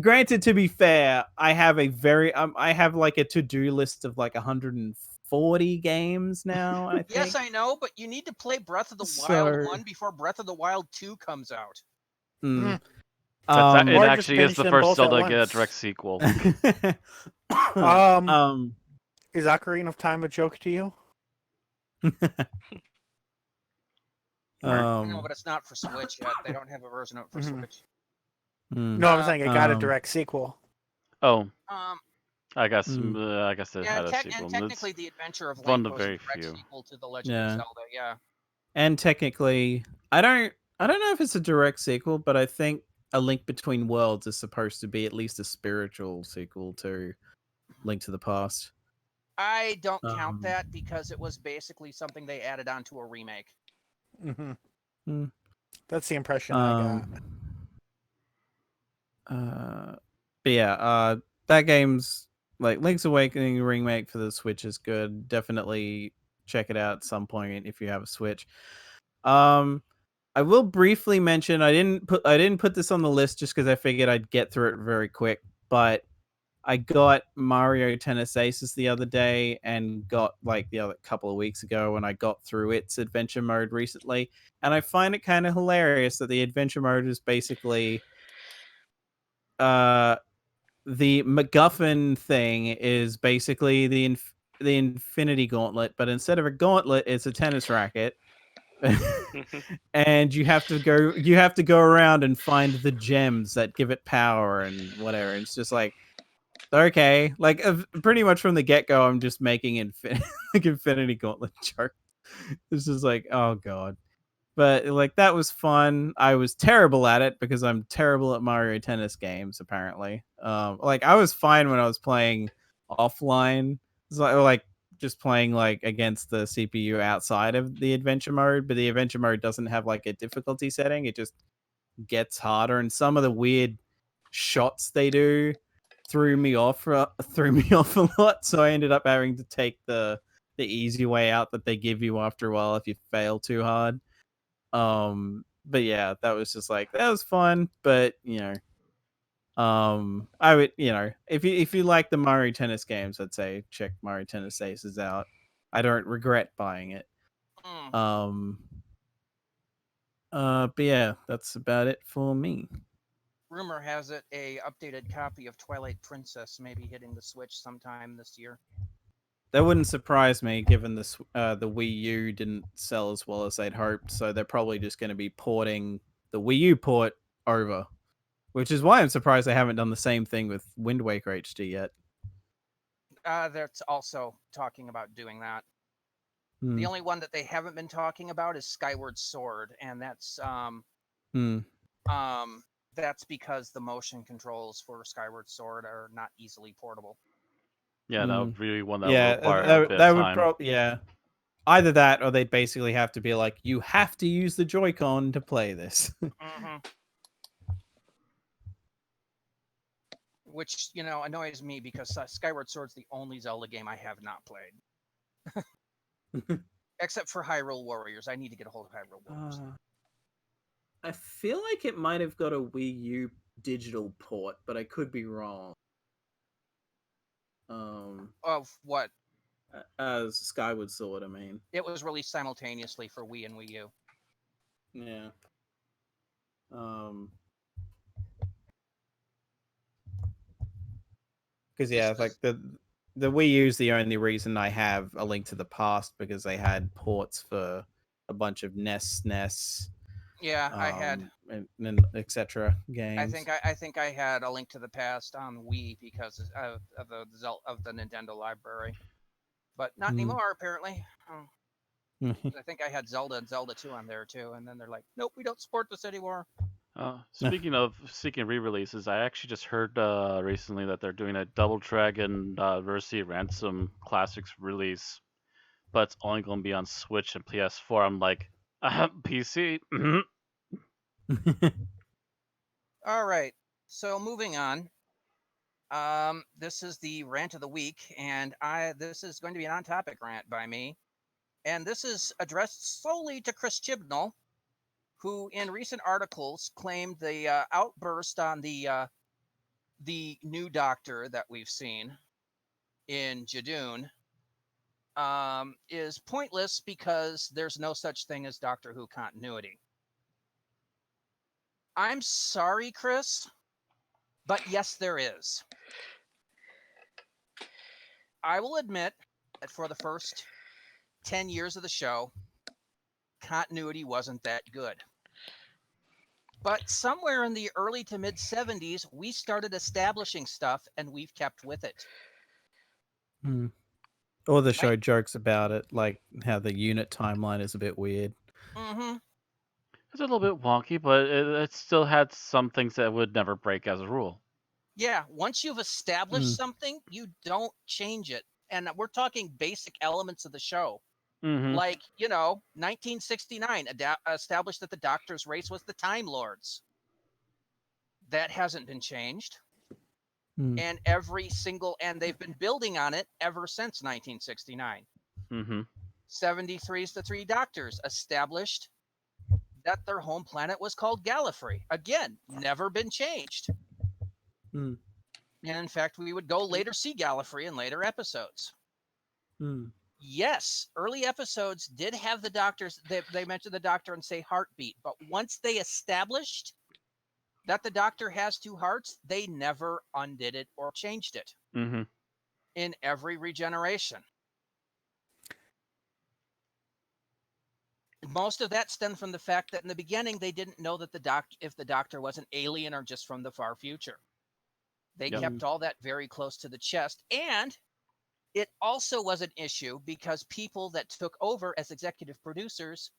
Granted, to be fair, I have I have like a to-do list of like 140 games now, I think. Yes, I know, but you need to play Breath of the Wild 1 before Breath of the Wild 2 comes out. It actually is the first Zelda to get a direct sequel. Is Ocarina of Time a joke to you? No, but it's not for Switch yet. They don't have a version of it for Switch. No, I'm saying it got a direct sequel. Oh. I guess it had a sequel. And technically, The Adventure of Link was a direct sequel to The Legend of Zelda. Yeah. And technically, I don't know if it's a direct sequel, but I think A Link Between Worlds is supposed to be at least a spiritual sequel to Link to the Past. I don't count that because it was basically something they added onto a remake. Mm-hmm. That's the impression I got. But yeah, that game's like Link's Awakening remake for the Switch is good. Definitely check it out at some point if you have a Switch. I will briefly mention I didn't put this on the list just because I figured I'd get through it very quick, but I got Mario Tennis Aces the other day and got like the other couple of weeks ago, and I got through its adventure mode recently, and I find it kind of hilarious that the adventure mode is basically the MacGuffin thing is basically the Infinity Gauntlet, but instead of a gauntlet, it's a tennis racket. And you have to go around and find the gems that give it power and whatever. It's just like, okay, like pretty much from the get-go, I'm just making Infinity Gauntlet joke. It's just like, oh god. But like that was fun. I was terrible at it because I'm terrible at Mario Tennis games. Apparently, like I was fine when I was playing offline. It's like just playing like against the CPU outside of the adventure mode. But the adventure mode doesn't have like a difficulty setting. It just gets harder, and some of the weird shots they do threw me off a lot. So I ended up having to take the easy way out that they give you after a while if you fail too hard. But yeah, that was just like, that was fun, but I would, if you like the Mario Tennis games, I'd say check Mario Tennis Aces out. I don't regret buying it. But yeah, that's about it for me. Rumor has it a updated copy of Twilight Princess may be hitting the Switch sometime this year. That wouldn't surprise me, given the Wii U didn't sell as well as they'd hoped. So they're probably just going to be porting the Wii U port over, which is why I'm surprised they haven't done the same thing with Wind Waker HD yet. They're also talking about doing that. The only one that they haven't been talking about is Skyward Sword, and that's that's because the motion controls for Skyward Sword are not easily portable. Yeah, that would be one that would require a bit that of would time. Either that, or they'd basically have to be like, you have to use the Joy-Con to play this. Which, annoys me because Skyward Sword's the only Zelda game I have not played. Except for Hyrule Warriors. I need to get a hold of Hyrule Warriors. I feel like it might have got a Wii U digital port, but I could be wrong. Of what? As Skyward Sword, I mean. It was released simultaneously for Wii and Wii U. Yeah. Because it's like the Wii U is the only reason I have A Link to the Past, because they had ports for a bunch of NES. Yeah, I had, and etc. games. I think I had A Link to the Past on Wii because of the Nintendo library, but not anymore apparently. I think I had Zelda and Zelda 2 on there too, and then they're like, nope, we don't support this anymore. Speaking of re-releases, I actually just heard recently that they're doing a Double Dragon Versi Ransom Classics release, but it's only going to be on Switch and PS4. I'm like, PC. All right, so moving on. This is the rant of the week, and this is going to be an on-topic rant by me, and this is addressed solely to Chris Chibnall, who in recent articles claimed the outburst on the new Doctor that we've seen in Jadoon is pointless because there's no such thing as Doctor Who continuity. I'm sorry, Chris, but yes, there is. I will admit that for the first 10 years of the show, continuity wasn't that good. But somewhere in the early to mid 70s, we started establishing stuff and we've kept with it. Or the show jokes about it, like how the unit timeline is a bit weird. It's a little bit wonky, but it still had some things that would never break as a rule. Yeah, once you've established something, you don't change it. And we're talking basic elements of the show. Mm-hmm. Like, 1969 established that the Doctor's race was the Time Lords. That hasn't been changed. And they've been building on it ever since 1969. Mm-hmm. 73's The Three Doctors established that their home planet was called Gallifrey. Again, never been changed. Mm. And in fact, we would go later see Gallifrey in later episodes. Yes, early episodes did have the Doctors. They mentioned the Doctor and say heartbeat. But once they established that the Doctor has two hearts, they never undid it or changed it Mm-hmm. in every regeneration. Most of that stemmed from the fact that in the beginning they didn't know that if the Doctor was an alien or just from the far future. They kept all that very close to the chest, and it also was an issue because people that took over as executive producers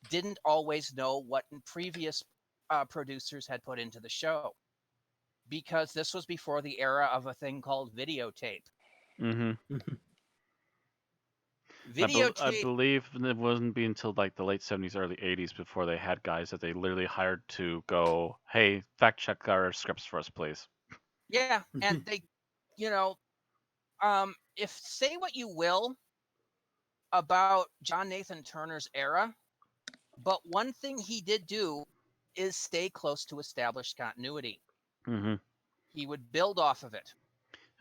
didn't always know what previous producers had put into the show, because this was before the era of a thing called videotape. Mm-hmm. Videotape. I believe it wasn't be until like the late 70s, early 80s before they had guys that they literally hired to go, hey, fact check our scripts for us, please. Yeah, and they, if say what you will about John Nathan Turner's era, but one thing he did do is stay close to established continuity. Mm-hmm. He would build off of it.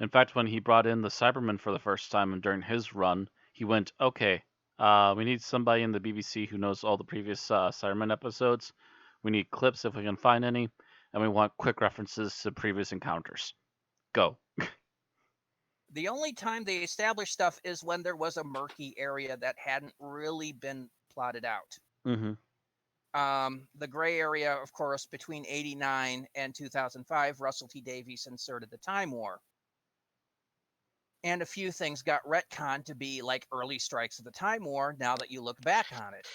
In fact, when he brought in the Cybermen for the first time and during his run, he went, okay, we need somebody in the BBC who knows all the previous Cybermen episodes. We need clips if we can find any, and we want quick references to previous encounters. Go. The only time they established stuff is when there was a murky area that hadn't really been plotted out. Mm-hmm. The gray area, of course, between 89 and 2005, Russell T Davies inserted the Time War. And a few things got retconned to be like early strikes of the Time War now that you look back on it.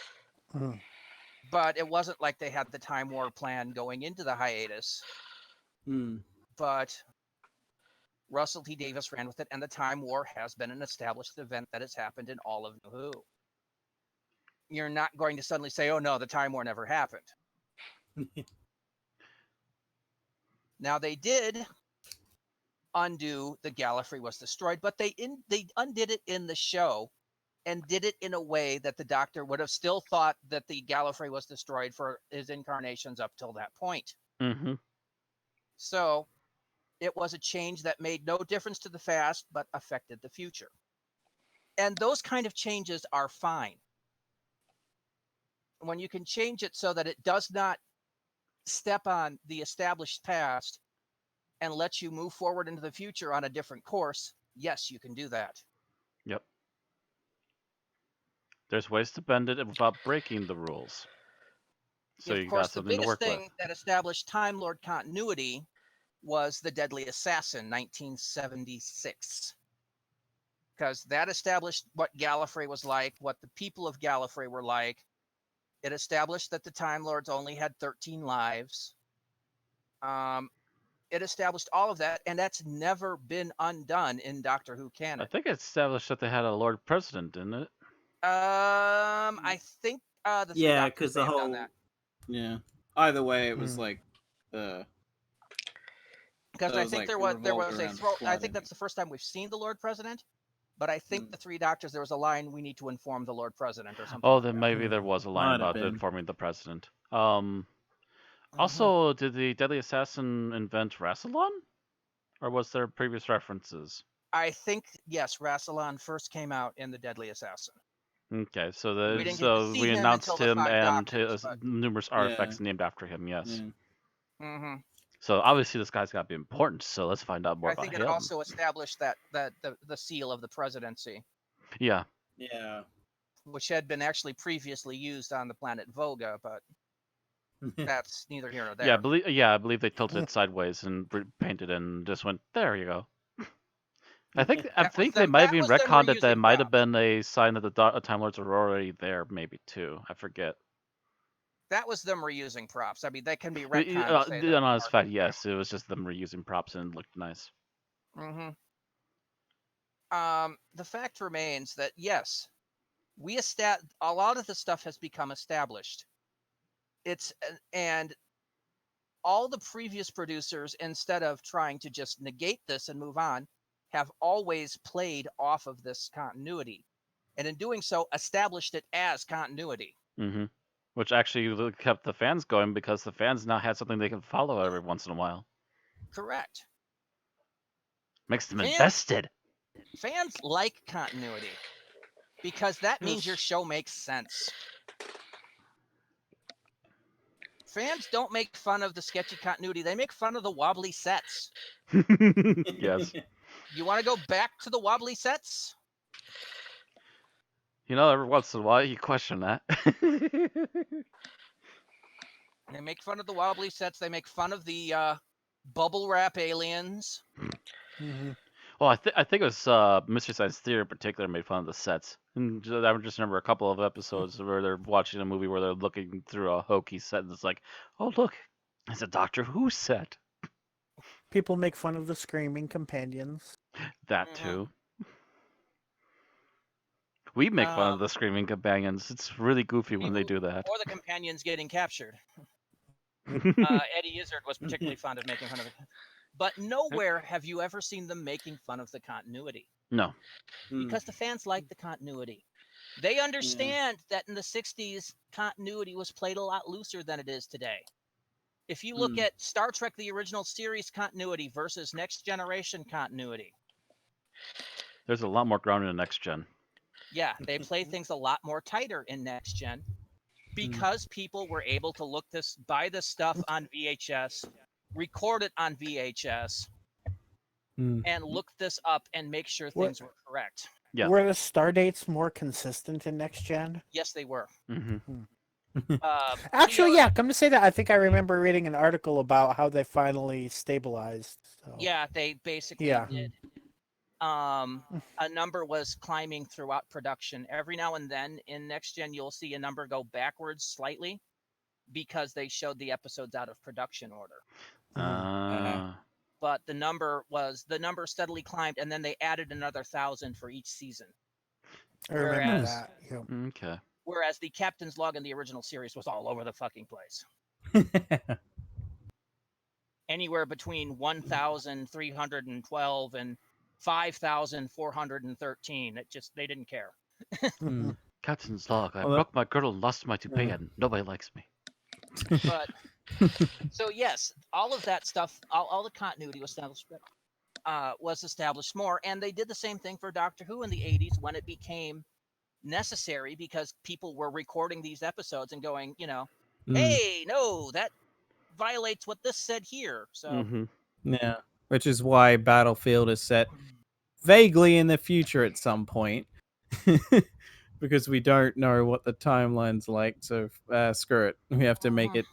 But it wasn't like they had the Time War plan going into the hiatus. But Russell T Davies ran with it, and the Time War has been an established event that has happened in all of New Who. You're not going to suddenly say, oh no, the Time War never happened. Now, they did undo the Gallifrey was destroyed, but they undid it in the show and did it in a way that the Doctor would have still thought that the Gallifrey was destroyed for his incarnations up till that point. Mm-hmm. So it was a change that made no difference to the past, but affected the future. And those kind of changes are fine. When you can change it so that it does not step on the established past and let you move forward into the future on a different course, yes, you can do that. Yep. There's ways to bend it without breaking the rules. So of you course, got something to work the biggest with. thing that established Time Lord continuity was The Deadly Assassin, 1976. Because that established what Gallifrey was like, what the people of Gallifrey were like. It established that the Time Lords only had 13 lives. It established all of that, and that's never been undone in Doctor Who canon. I think it established that they had a Lord President, didn't it? I think the Three Doctors because the may have done whole that. Either way, it was like because that I was think like there revolved was a around throw. I think plotting. that's the first time we've seen the Lord President. But I think the Three Doctors, there was a line, we need to inform the Lord President or something. Oh, like then that. maybe there was a line Might have about been. informing the president. Also, did the Deadly Assassin invent Rassilon? Or was there previous references? I think, yes, Rassilon first came out in The Deadly Assassin. Okay, so We didn't get to see we him announced until the him Five and Doctors, but- numerous artifacts named after him, yes. Mm-hmm. So obviously this guy's got to be important, so let's find out more I about think him. it also established that the seal of the presidency, Yeah. Yeah. which had been actually previously used on the planet Voga, but that's neither here nor there. I believe they tilted it sideways and painted it and just went, there you go. I think they might have even retconned it. That might have been a sign that the Time Lords were already there, maybe too. I forget. That was them reusing props. I mean, they can be The retconned. the honest fact, yes, it was just them reusing props and it looked nice. Mm-hmm. The fact remains that yes, a lot of the stuff has become established. And all the previous producers, instead of trying to just negate this and move on, have always played off of this continuity, and in doing so, established it as continuity. Mm-hmm. Which actually kept the fans going because the fans now had something they can follow every once in a while. Correct. Makes them invested. Fans like continuity because that means your show makes sense. Fans don't make fun of the sketchy continuity. They make fun of the wobbly sets. Yes. You want to go back to the wobbly sets? You know, every once in a while you question that. They make fun of the wobbly sets. They make fun of the bubble wrap aliens. Mm-hmm. Well, I think it was Mystery Science Theater in particular made fun of the sets. And I just remember a couple of episodes where they're watching a movie where they're looking through a hokey set and it's like, oh look, it's a Doctor Who set. People make fun of the screaming companions. That too. We make fun of the screaming companions. It's really goofy when they do that. Or the companions getting captured. Eddie Izzard was particularly fond of making fun of it. But nowhere have you ever seen them making fun of the continuity. No. Because the fans like the continuity. They understand that in the 60s, continuity was played a lot looser than it is today. If you look at Star Trek, the original series continuity versus Next Generation continuity. There's a lot more ground in the Next Gen. Yeah, they play things a lot more tighter in Next Gen because people were able to buy this stuff on VHS, record it on VHS, and look this up and make sure things were correct. Yeah. Were the star dates more consistent in Next Gen? Yes, they were. Actually, yeah, come to say that, I think I remember reading an article about how they finally stabilized. So. Yeah, they basically did. A number was climbing throughout production. Every now and then in Next Gen, you'll see a number go backwards slightly because they showed the episodes out of production order. But the number steadily climbed, and then they added another 1,000 for each season. I remember that. Yeah. Okay. Whereas the captain's log in the original series was all over the fucking place. Anywhere between 1,312 and 5,413. They didn't care. Captain's log. I broke my girdle and lost my toupee, and nobody likes me. But so yes, all of that stuff, all the continuity was established more, and they did the same thing for Doctor Who in the 80s when it became necessary because people were recording these episodes and going, hey, no, that violates what this said here. So yeah, which is why Battlefield is set vaguely in the future at some point. Because we don't know what the timeline's like, so screw it. We have to make it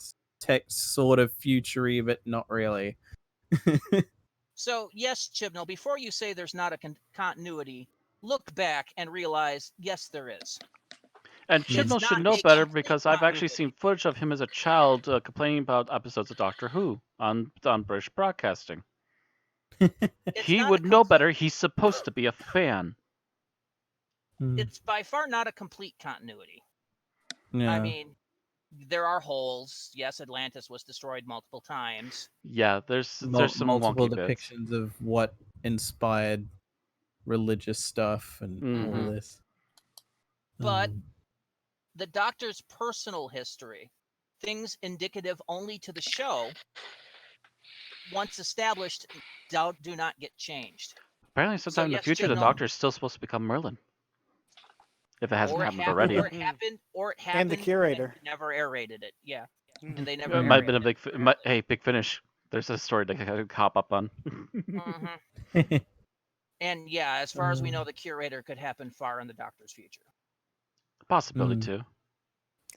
sort of future-y, but not really. So, yes, Chibnall, before you say there's not a continuity, look back and realize, yes, there is. And Chibnall should know better because I've actually seen footage of him as a child complaining about episodes of Doctor Who on British Broadcasting. He would know better. He's supposed to be a fan. It's by far not a complete continuity. Yeah. I mean, there are holes. Yes, Atlantis was destroyed multiple times. Yeah, there's some multiple wonky depictions of what inspired religious stuff and all this. But the Doctor's personal history, things indicative only to the show, once established, do not get changed. Apparently, sometime in the future, the Doctor is still supposed to become Merlin. If it hasn't happened already. Or it happened. And the Curator. And never aerated it. Yeah. And they never It might have been a Big Finish. There's a story to hop up on. And yeah, as far as we know, the Curator could happen far in the Doctor's future. Possibility too.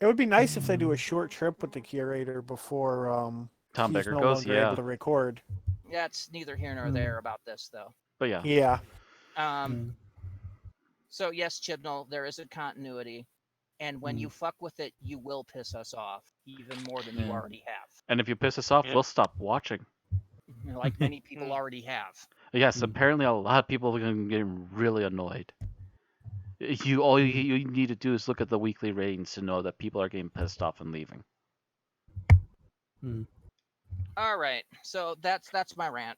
It would be nice if they do a short trip with the Curator before Tom he's Baker no goes. longer Yeah. able to record. That's neither here nor there about this, though. But yeah. Yeah. So yes, Chibnall, there is a continuity. And when you fuck with it, you will piss us off even more than you Yeah. already have. And if you piss us off, Yep. we'll stop watching. Like many people already have. Yes, Mm. apparently a lot of people are going to get really annoyed. All you need to do is look at the weekly ratings to know that people are getting pissed off and leaving. All right, so that's my rant.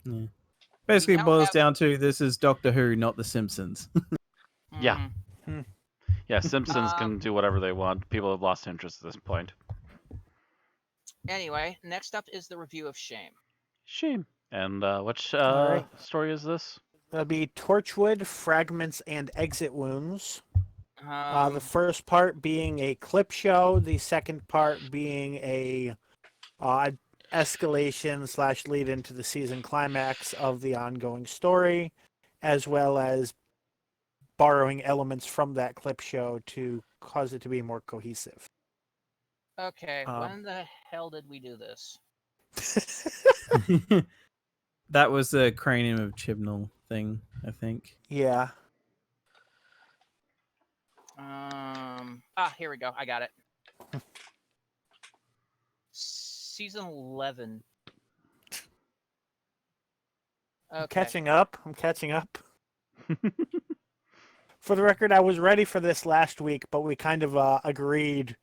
Yeah. Basically, now it boils have- down to this is Doctor Who, not The Simpsons. Yeah. Mhm. Yeah, Simpsons can do whatever they want. People have lost interest at this point. Anyway, next up is the review of Shame. Shame. And which right. story is this? That'll be Torchwood, Fragments, and Exit Wounds. Um, The first part being a clip show, the second part being a escalation / lead into the season climax of the ongoing story, as well as borrowing elements from that clip show to cause it to be more cohesive. okay, when the hell did we do this? That was the Cranium of Chibnall thing, I think. Yeah. Here we go. I got it. Season 11. Okay. I'm catching up. For the record, I was ready for this last week, but we kind of agreed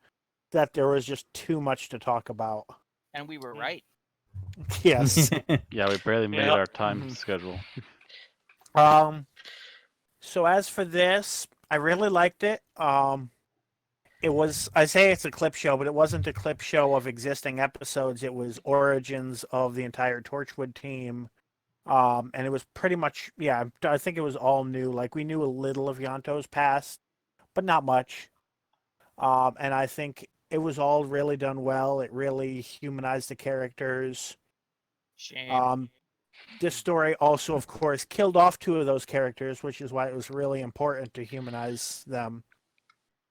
that there was just too much to talk about. And we were right. Yes. Yeah, we barely made Yep. our time schedule. So as for this, I really liked it. It was, I say it's a clip show, but it wasn't a clip show of existing episodes. It was origins of the entire Torchwood team. And it was pretty much, yeah, I think it was all new. Like, we knew a little of Yonto's past, but not much. And I think it was all really done well. It really humanized the characters. Shame. This story also, of course, killed off 2 of those characters, which is why it was really important to humanize them.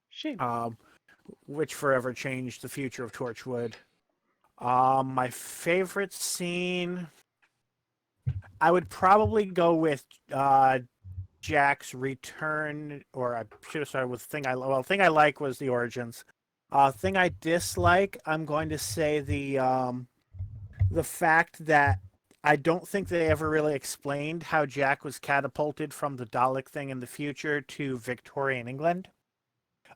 Shame. Which forever changed the future of Torchwood. My favorite scene, I would probably go with Jack's return, or I should have started with thing I like was the origins. Thing I dislike, I'm going to say the fact that I don't think they ever really explained how Jack was catapulted from the Dalek thing in the future to Victorian England,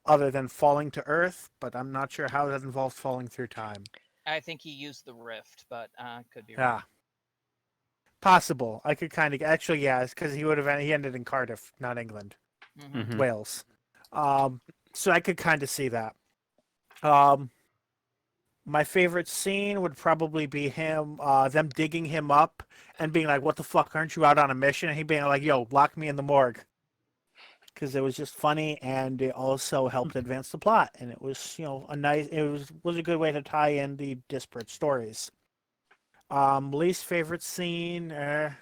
other than falling to Earth, but I'm not sure how that involves falling through time. I think he used the rift, but could be Yeah. wrong. Possible. I could kind of actually, yeah, it's because he ended in Cardiff, not England, Mhm. Wales. So I could kind of see that. My favorite scene would probably be them digging him up and being like, "What the fuck? Aren't you out on a mission?" And he being like, "Yo, lock me in the morgue," because it was just funny and it also helped advance the plot. And it was, it was a good way to tie in the disparate stories. Least favorite scene, I'll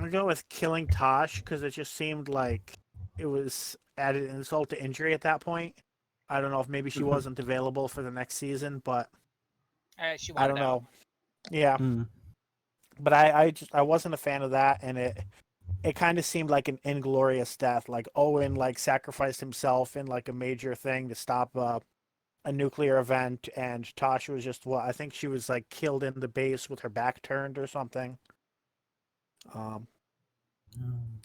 go with killing Tosh because it just seemed like it was added insult to injury at that point. I don't know if maybe she wasn't available for the next season, but She I don't wanted out. know. Yeah, but I wasn't a fan of that, and it kind of seemed like an inglorious death. Like Owen sacrificed himself in a major thing to stop a nuclear event, and Tasha was just I think she was killed in the base with her back turned or something.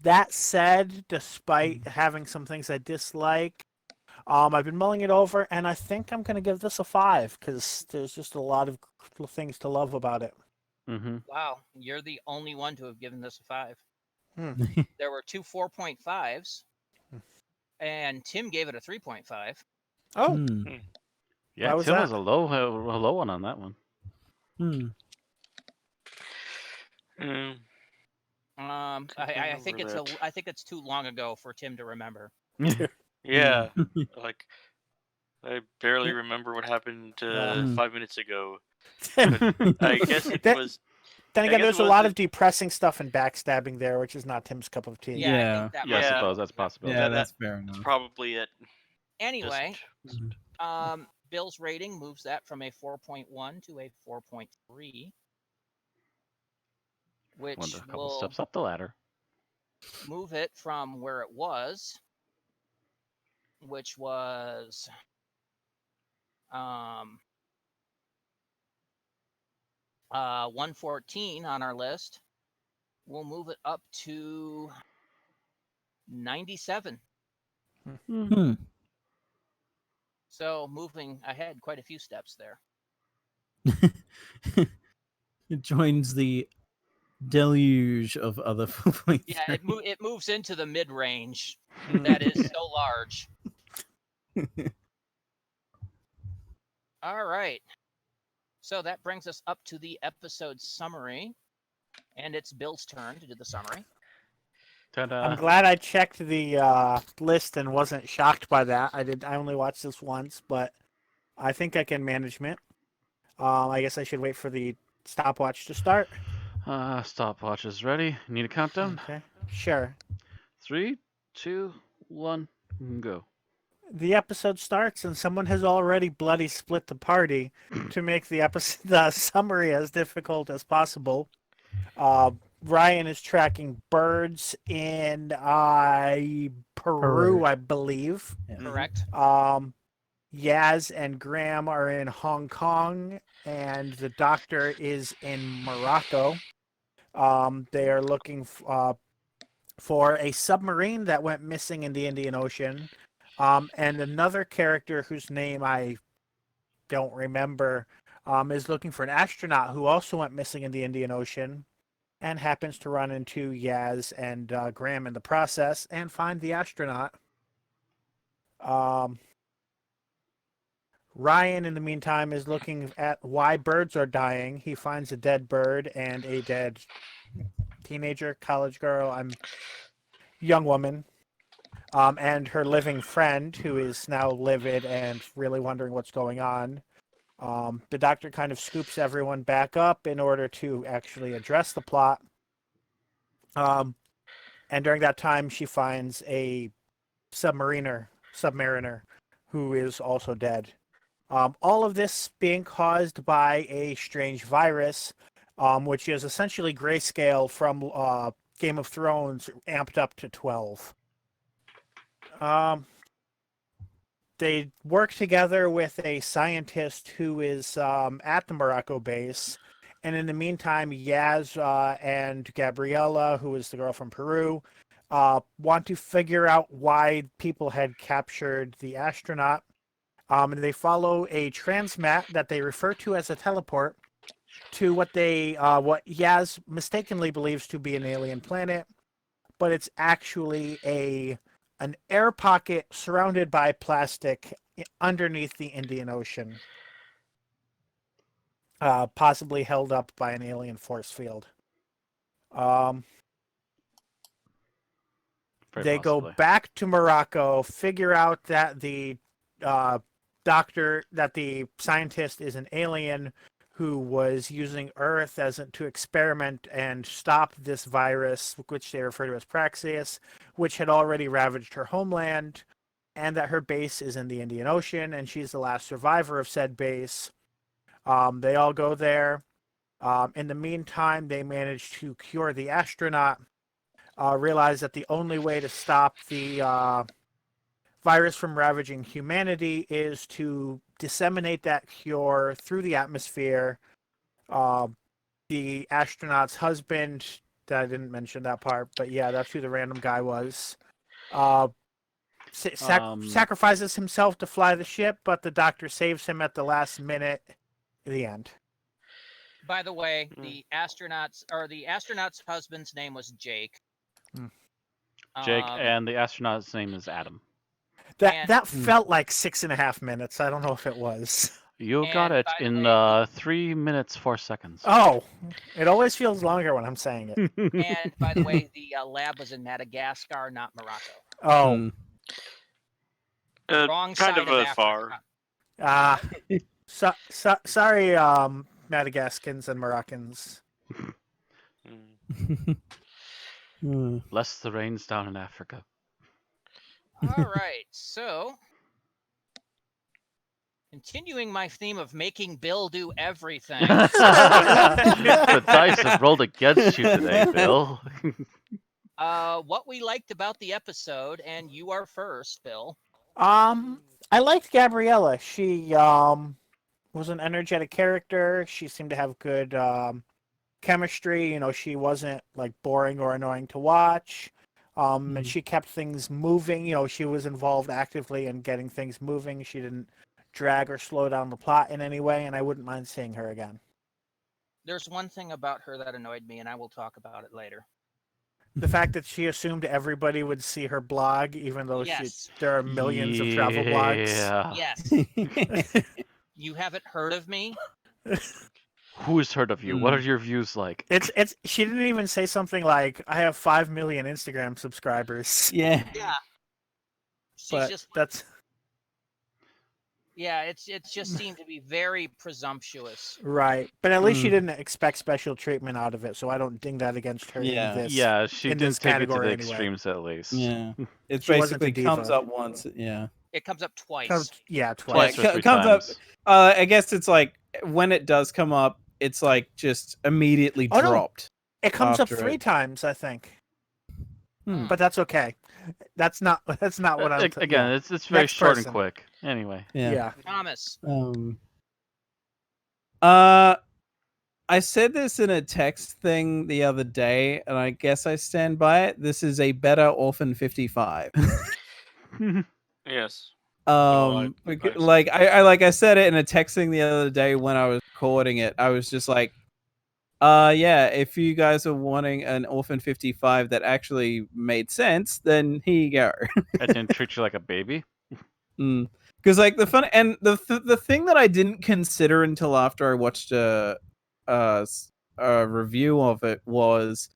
That said, despite having some things I dislike, I've been mulling it over, and I think I'm going to give this a 5 because there's just a lot of things to love about it. Mm-hmm. Wow, you're the only one to have given this a 5. Hmm. There were 2 4.5s, and Tim gave it a 3.5. Oh, Yeah, Why was Tim that? was a low one on that one. I think remember I think it's too long ago for Tim to remember. Yeah, like I barely remember what happened 5 minutes ago. I guess it was. Then I again, guess there's it a lot was of depressing stuff and backstabbing there, which is not Tim's cup of tea. Yeah, I think that Yeah, I might- suppose that's possible. Yeah, That- that's fair enough. probably it. Anyway, Just- Bill's rating moves that from a 4.1 to a 4.3, which Went a couple will steps up the ladder. move it from where it was, which was 114 on our list. We'll move it up to 97. Hmm. So moving ahead quite a few steps there. It joins the deluge of other 4.3. Yeah, it moves into the mid-range. Hmm. That is so large. All right. So that brings us up to the episode summary. And it's Bill's turn to do the summary. Ta-da. I'm glad I checked the list and wasn't shocked by that. I only watched this once, but I think I can manage it. I guess I should wait for the stopwatch to start. Stopwatch is ready. Need a countdown? Okay, sure. 3, 2, 1, go. The episode starts and someone has already bloody split the party to make the summary as difficult as possible. Ryan is tracking birds in Peru, I believe. Correct. Yaz and Graham are in Hong Kong, and the doctor is in Morocco. They are looking for a submarine that went missing in the Indian Ocean. And another character whose name I don't remember is looking for an astronaut who also went missing in the Indian Ocean and happens to run into Yaz and Graham in the process and find the astronaut. Ryan, in the meantime, is looking at why birds are dying. He finds a dead bird and a dead teenager, college girl, young woman. And her living friend, who is now livid and really wondering what's going on. The doctor kind of scoops everyone back up in order to actually address the plot. And during that time, she finds a submariner who is also dead. All of this being caused by a strange virus, which is essentially grayscale from Game of Thrones amped up to 12. They work together with a scientist who is at the Morocco base. And in the meantime, Yaz and Gabriella, who is the girl from Peru, want to figure out why people had captured the astronaut. And they follow a transmat that they refer to as a teleport to what Yaz mistakenly believes to be an alien planet, but it's actually an air pocket surrounded by plastic underneath the Indian Ocean, possibly held up by an alien force field. They go back to Morocco, figure out that the scientist is an alien who was using Earth to experiment and stop this virus, which they refer to as Praxeus, which had already ravaged her homeland, and that her base is in the Indian Ocean, and she's the last survivor of said base. They all go there. In the meantime, they manage to cure the astronaut, realize that the only way to stop the virus from ravaging humanity is to disseminate that cure through the atmosphere. The astronaut's husband, I didn't mention that part, but yeah, that's who the random guy was. Sacrifices himself to fly the ship, but the doctor saves him at the last minute at the end. By the way, the astronaut's husband's name was Jake. Jake, and the astronaut's name is Adam. That felt like 6.5 minutes. I don't know if it was. You got it in 3 minutes 4 seconds. Oh, it always feels longer when I'm saying it. And by the way, the lab was in Madagascar, not Morocco. Oh, Wrong kind side of Africa. far. Sorry, Madagascans and Moroccans. Less the rains down in Africa. All right, so continuing my theme of making Bill do everything. The dice have rolled against you today, Bill. What we liked about the episode, and you are first, Bill. I liked Gabriella. She was an energetic character. She seemed to have good chemistry. She wasn't like boring or annoying to watch. And she kept things moving. She was involved actively in getting things moving. She didn't drag or slow down the plot in any way, and I wouldn't mind seeing her again. There's one thing about her that annoyed me, and I will talk about it later. The fact that she assumed everybody would see her blog, even though Yes. there are millions of travel blogs. Yes. You haven't heard of me? Who's heard of you? What are your views like? It's. She didn't even say something like, "I have 5 million Instagram subscribers." Yeah. Yeah. But that's Yeah, it just seemed to be very presumptuous. right. But at least she didn't expect special treatment out of it, so I don't ding that against her. Yeah. In this, Yeah, she in didn't this take it to the category anyway. extremes at least. Yeah. It She wasn't a basically comes diva. up once. Yeah. It comes up twice. Twice. Twice or Yeah, three it comes times. up. I guess it's like when it does come up, it's like just immediately Oh, no. dropped. It comes up After 3 it. times, I think. Hmm. But that's okay. That's not what I'm. Again, it's very Next short person. and quick. Anyway. Yeah. Thomas. I said this in a text thing the other day, and I guess I stand by it. This is a better Orphan 55. Yes. Like I said it in a text thing the other day when I was recording it. I was just like, yeah, if you guys are wanting an Orphan 55 that actually made sense, then here you go. I didn't treat you like a baby. Because like the fun and the thing that I didn't consider until after I watched a review of it was,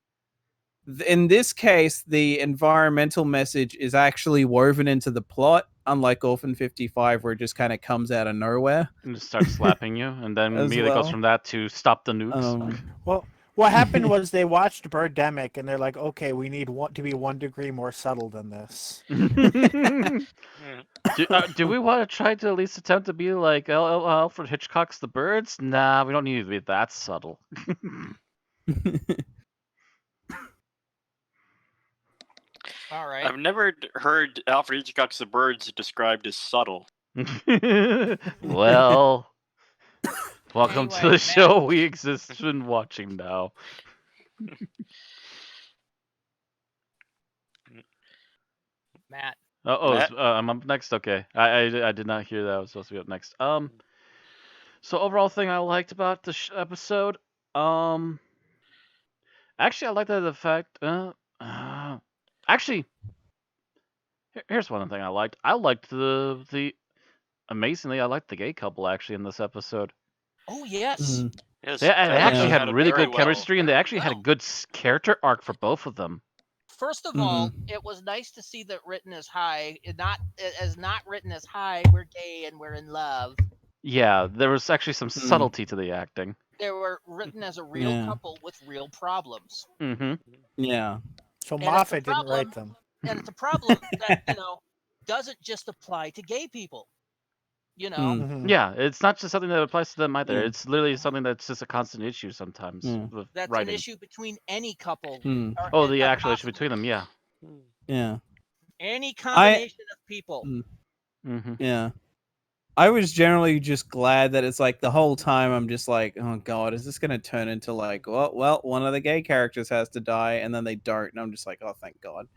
in this case, the environmental message is actually woven into the plot, unlike Orphan 55, where it just kind of comes out of nowhere. And just starts slapping you, and then As immediately goes well. from that to stop the nukes. Well, what happened was they watched Birdemic, and they're like, "Okay, we need to be 1 degree more subtle than this." Do we want to try to at least attempt to be like Alfred Hitchcock's The Birds? Nah, we don't need to be that subtle. All right. I've never heard Alfred Hitchcock's The Birds described as subtle. Well, welcome to Anyway, the show we exist in watching now. Matt. Matt? I'm up next. Okay, I did not hear that I was supposed to be up next. So overall thing I liked about the episode, actually I liked that the fact, actually, here's one thing I liked. I liked the amazingly I liked the gay couple actually in this episode. Oh yes. Yes, They actually yeah. had really very good well. chemistry, and they actually had a Well. good character arc for both of them. First of all, it was nice to see that written as high, not written as high. We're gay and we're in love. Yeah, there was actually some subtlety to the acting. They were written as a real Yeah. couple with real problems. Mm-hmm. Yeah. So And it's a Moffat didn't problem. write them. And it's a problem that, doesn't just apply to gay people. Mhm. Yeah, it's not just something that applies to them either. Mm. It's literally something that's just a constant issue sometimes with That's writing. an issue between any couple. Mm. Oh, the actual issue between them, yeah. Yeah. Any combination of people. Mm-hmm. Yeah. I was generally just glad that it's like the whole time I'm just like, oh god, is this going to turn into like, well, one of the gay characters has to die, and then they don't, and I'm just like, oh, thank god.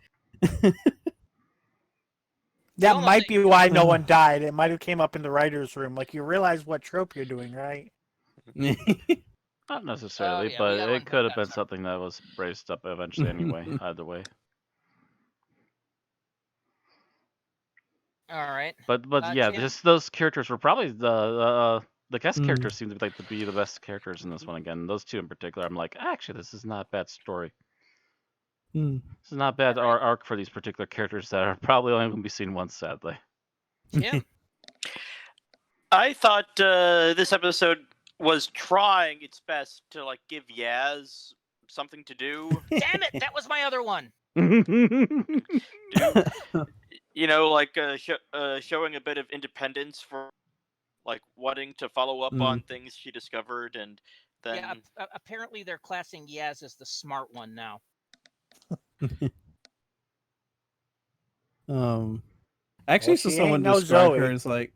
That almost might like- be why no one died. It might have came up in the writer's room. Like, you realize what trope you're doing, right? Not necessarily, yeah, we but gotta it could have unpack been that. something that was braced up eventually anyway, either way. All right. But yeah, Jim? just those characters were probably the guest characters seem to be the best characters in this one again. Those two in particular, I'm like, actually, this is not a bad story. This is not a bad arc for these particular characters that are probably only going to be seen once, sadly. Yeah. I thought this episode was trying its best to like give Yaz something to do. Damn it! That was my other one. Showing a bit of independence for like wanting to follow up on things she discovered, and then Yeah. Apparently, they're classing Yaz as the smart one now. Actually, Well, saw she someone ain't no describe her Zoe. as like.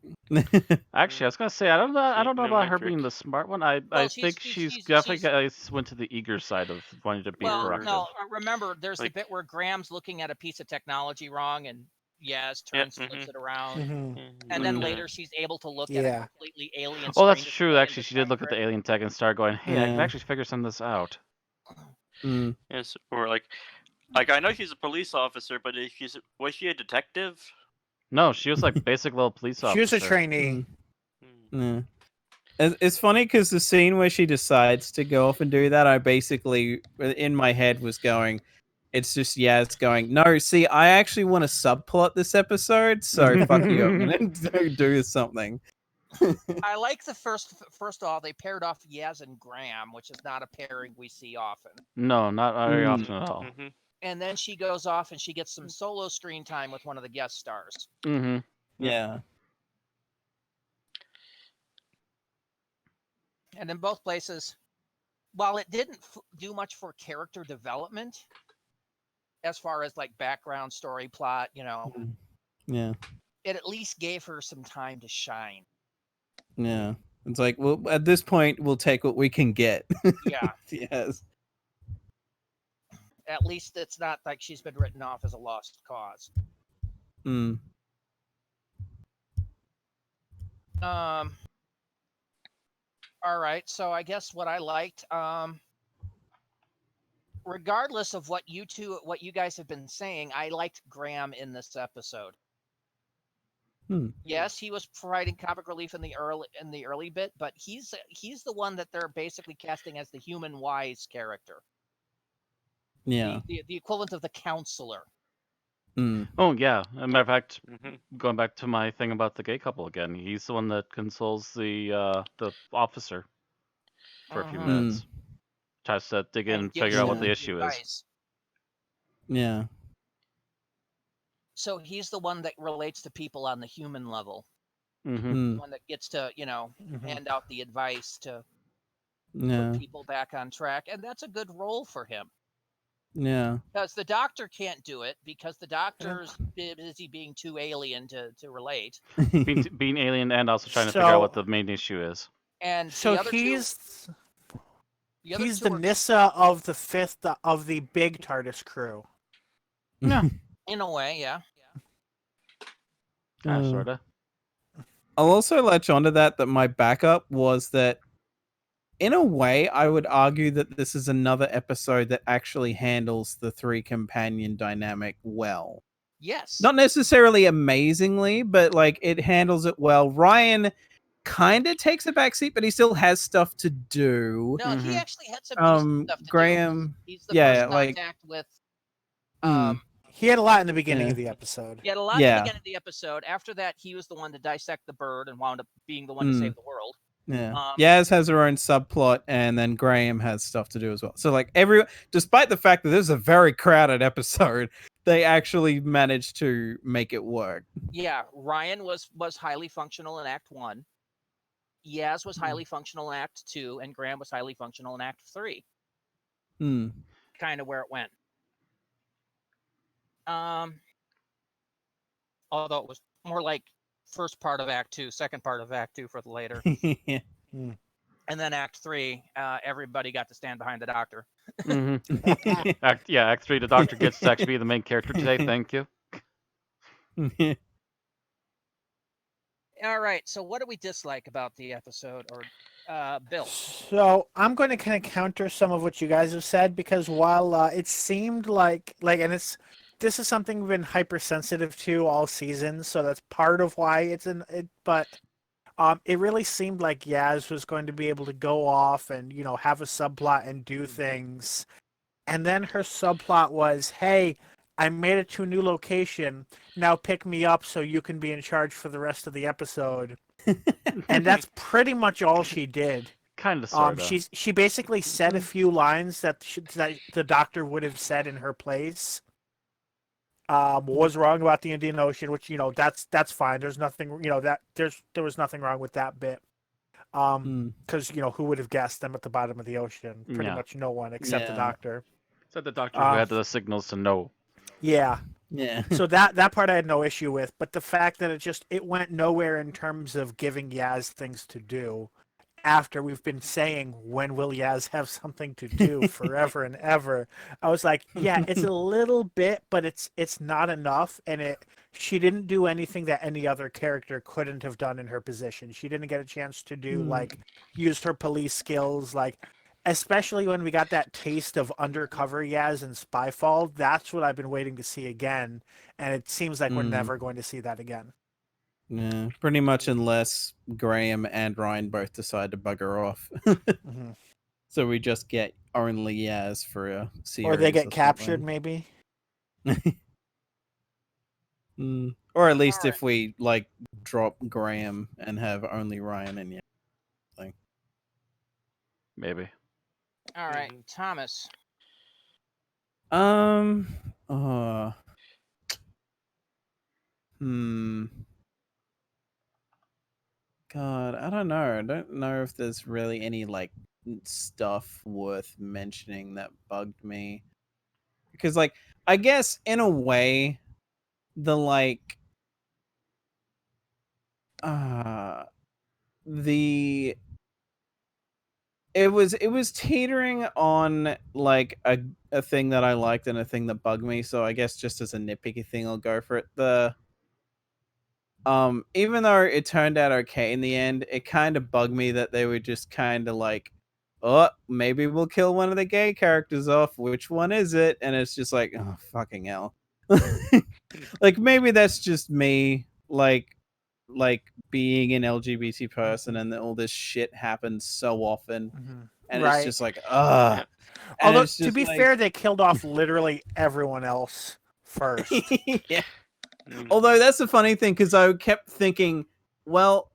Actually, I was gonna say I don't know. I She don't know no about her Matrix. being the smart one. I Well, think she's definitely went to the eager side of wanting to be well, proactive. no. Remember, there's Like- the bit where Graham's looking at a piece of technology wrong, and Yaz turns, flips it around, Mhm. and then Mm. later she's able to look at a Yeah. completely alien. Oh, that's screen true. display and Actually, she did look at the decipher it. alien tech and start going, "Hey, I can Yeah. actually figure some of this out." Mm. Yes, or like I know she's a police officer, but was she a detective? No, she was like basic little police officer. She was a trainee. Yeah. It's funny because the scene where she decides to go off and do that, I basically, in my head, was going, it's just Yaz going, no, see, I actually want to subplot this episode, so fuck you, I'm going to do something. I like the first off, they paired off Yaz and Graham, which is not a pairing we see often. No, not very Mm. often at all. Mm-hmm. And then she goes off and she gets some solo screen time with one of the guest stars. Mm-hmm. Yeah. And in both places, while it didn't do much for character development, as far as like background story plot, Yeah. it at least gave her some time to shine. Yeah. It's like, well, at this point, we'll take what we can get. Yeah. Yes. At least it's not like she's been written off as a lost cause. Mm. All right, so I guess what I liked, regardless of what you guys have been saying, I liked Graham in this episode. Yes, he was providing comic relief in the early bit, but he's the one that they're basically casting as the human wise character. Yeah. The equivalent of the counselor. Mm. Oh yeah. As a matter of fact, Mm-hmm. going back to my thing about the gay couple again, he's the one that consoles the officer for a few Mhm. minutes. Tries to dig in and gives figure out what them the issue is. advice. Yeah. So he's the one that relates to people on the human level. Mm-hmm. Mm. One that gets to, Mhm. hand out the advice to Yeah. put people back on track, and that's a good role for him. Yeah. Because the doctor can't do it because the doctor's busy being too alien to relate. Being alien and also trying to figure out what the main issue is. And So the other he's two the are- Nissa of the fifth of the big TARDIS crew. Yeah. in a way, yeah. Sorta. I'll also latch onto that my backup was that, in a way, I would argue that this is another episode that actually handles the three companion dynamic well. Yes. Not necessarily amazingly, but like it handles it well. Ryan kind of takes a backseat, but he still has stuff to do. No, he Mhm. actually had some decent stuff to Graham, do. He's the yeah, first like- contact with He had a lot in the beginning Yeah. of the episode. he had a lot at Yeah. the beginning of the episode. After that, he was the one to dissect the bird and wound up being the one to save the world. Yeah. Um, Yaz has her own subplot, and then Graham has stuff to do as well. So, like, despite the fact that this is a very crowded episode, they actually managed to make it work. Yeah, Ryan was highly functional in Act 1. Yaz was highly functional in Act 2, and Graham was highly functional in Act 3. Hmm. Kind of where it went. Although it was more like first part of Act 2, second part of Act 2 for the later. Yeah. And then Act 3, everybody got to stand behind the doctor. Mm-hmm. Act 3, the doctor gets to actually be the main character today. Thank you. All right, so what do we dislike about the episode, or Bill? So I'm going to kind of counter some of what you guys have said, because while it seemed like, and this is something we've been hypersensitive to all season, so that's part of why it's in it. But it really seemed like Yaz was going to be able to go off and have a subplot and do things, and then her subplot was, hey, I made it to a new location. Now pick me up so you can be in charge for the rest of the episode. And that's pretty much all she did. Kind of, sort of. She basically said a few lines that the doctor would have said in her place. Was wrong about the Indian Ocean, which that's fine. There's nothing there was nothing wrong with that bit. Because who would have guessed them at the bottom of the ocean? Pretty much no one except the doctor. Said the doctor who had the signals to know. Yeah. Yeah. So that part I had no issue with, but the fact that it went nowhere in terms of giving Yaz things to do after we've been saying, when will Yaz have something to do forever and ever? I was like, yeah, it's a little bit, but it's not enough, and she didn't do anything that any other character couldn't have done in her position. She didn't get a chance to do use her police skills, especially when we got that taste of undercover Yaz and Spyfall. That's what I've been waiting to see again, and it seems like we're never going to see that again. Yeah, pretty much, unless Graham and Ryan both decide to bugger off. So we just get only Yaz for a series. Or they get captured, maybe. Or at least if we drop Graham and have only Ryan and Yaz. Maybe. All right, Thomas. God, I don't know. I don't know if there's really any stuff worth mentioning that bugged me. Because I guess in a way the it was teetering on a thing that I liked and a thing that bugged me, so I guess just as a nitpicky thing I'll go for it. Even though it turned out okay in the end, it kind of bugged me that they were just kind of oh, maybe we'll kill one of the gay characters off. Which one is it? And it's just oh, fucking hell. Maybe that's just me, being an LGBT person, and all this shit happens so often. And it's just ugh. Although, to be fair, they killed off literally everyone else first. Yeah. Although that's the funny thing, because I kept thinking, well,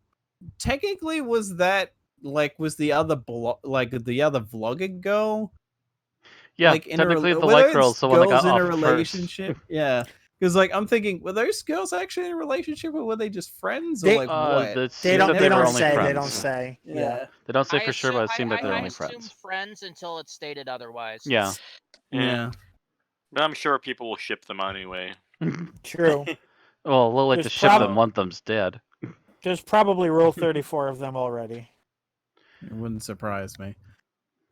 technically, was that was the other the other vlogging girl? Yeah, technically the white girl's the one that got in off a relationship. First. Yeah, because I'm thinking, were those girls actually in a relationship, or were they just friends, or what? They don't say. Friends. They don't say. Yeah, they don't say for sure, but it seemed like they're only friends. friends. Friends until it's stated otherwise. Yeah. But I'm sure people will ship them anyway. True. Well, they'll like to ship them. One of them's dead. There's probably Rule 34 of them already. It wouldn't surprise me.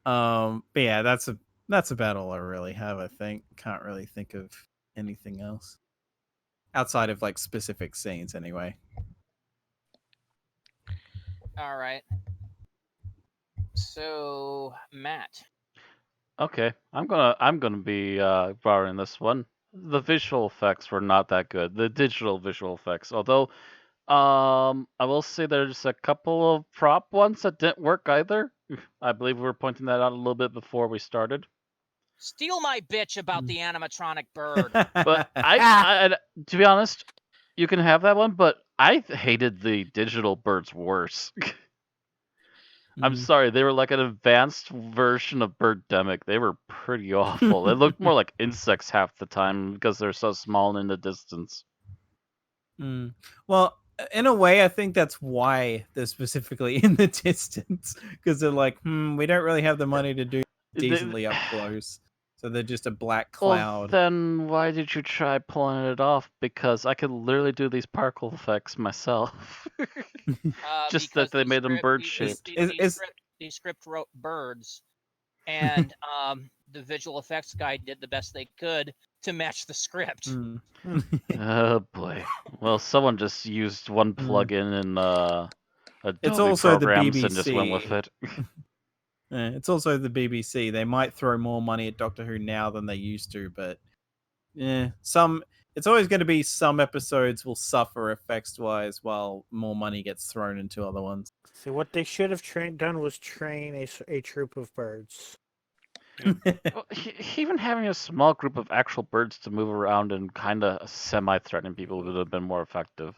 But yeah, that's about all I really have. I think can't really think of anything else outside of specific scenes, anyway. All right. So, Matt. Okay, I'm gonna be borrowing this one. The visual effects were not that good. The digital visual effects, although, I will say there's a couple of prop ones that didn't work either. I believe we were pointing that out a little bit before we started. Steal my bitch about the animatronic bird. But I, to be honest, you can have that one, but I hated the digital birds worse. I'm sorry, they were like an advanced version of Birdemic. They were pretty awful. They looked more like insects half the time because they're so small in the distance. Well, in a way, I think that's why they're specifically in the distance, because they're we don't really have the money to do decently up close. So they're just a black cloud. Well, then why did you try pulling it off? Because I could literally do these particle effects myself. Just that they made them bird-shaped. The script wrote birds, and the visual effects guy did the best they could to match the script. Oh boy. Well, someone just used one plugin in Adobe it's also programs the BBC. And just went with it. It's also the BBC. They might throw more money at Doctor Who now than they used to, but it's always going to be some episodes will suffer effects-wise while more money gets thrown into other ones. See, what they should have done was train a troop of birds. Well, even having a small group of actual birds to move around and kind of semi-threatening people would have been more effective.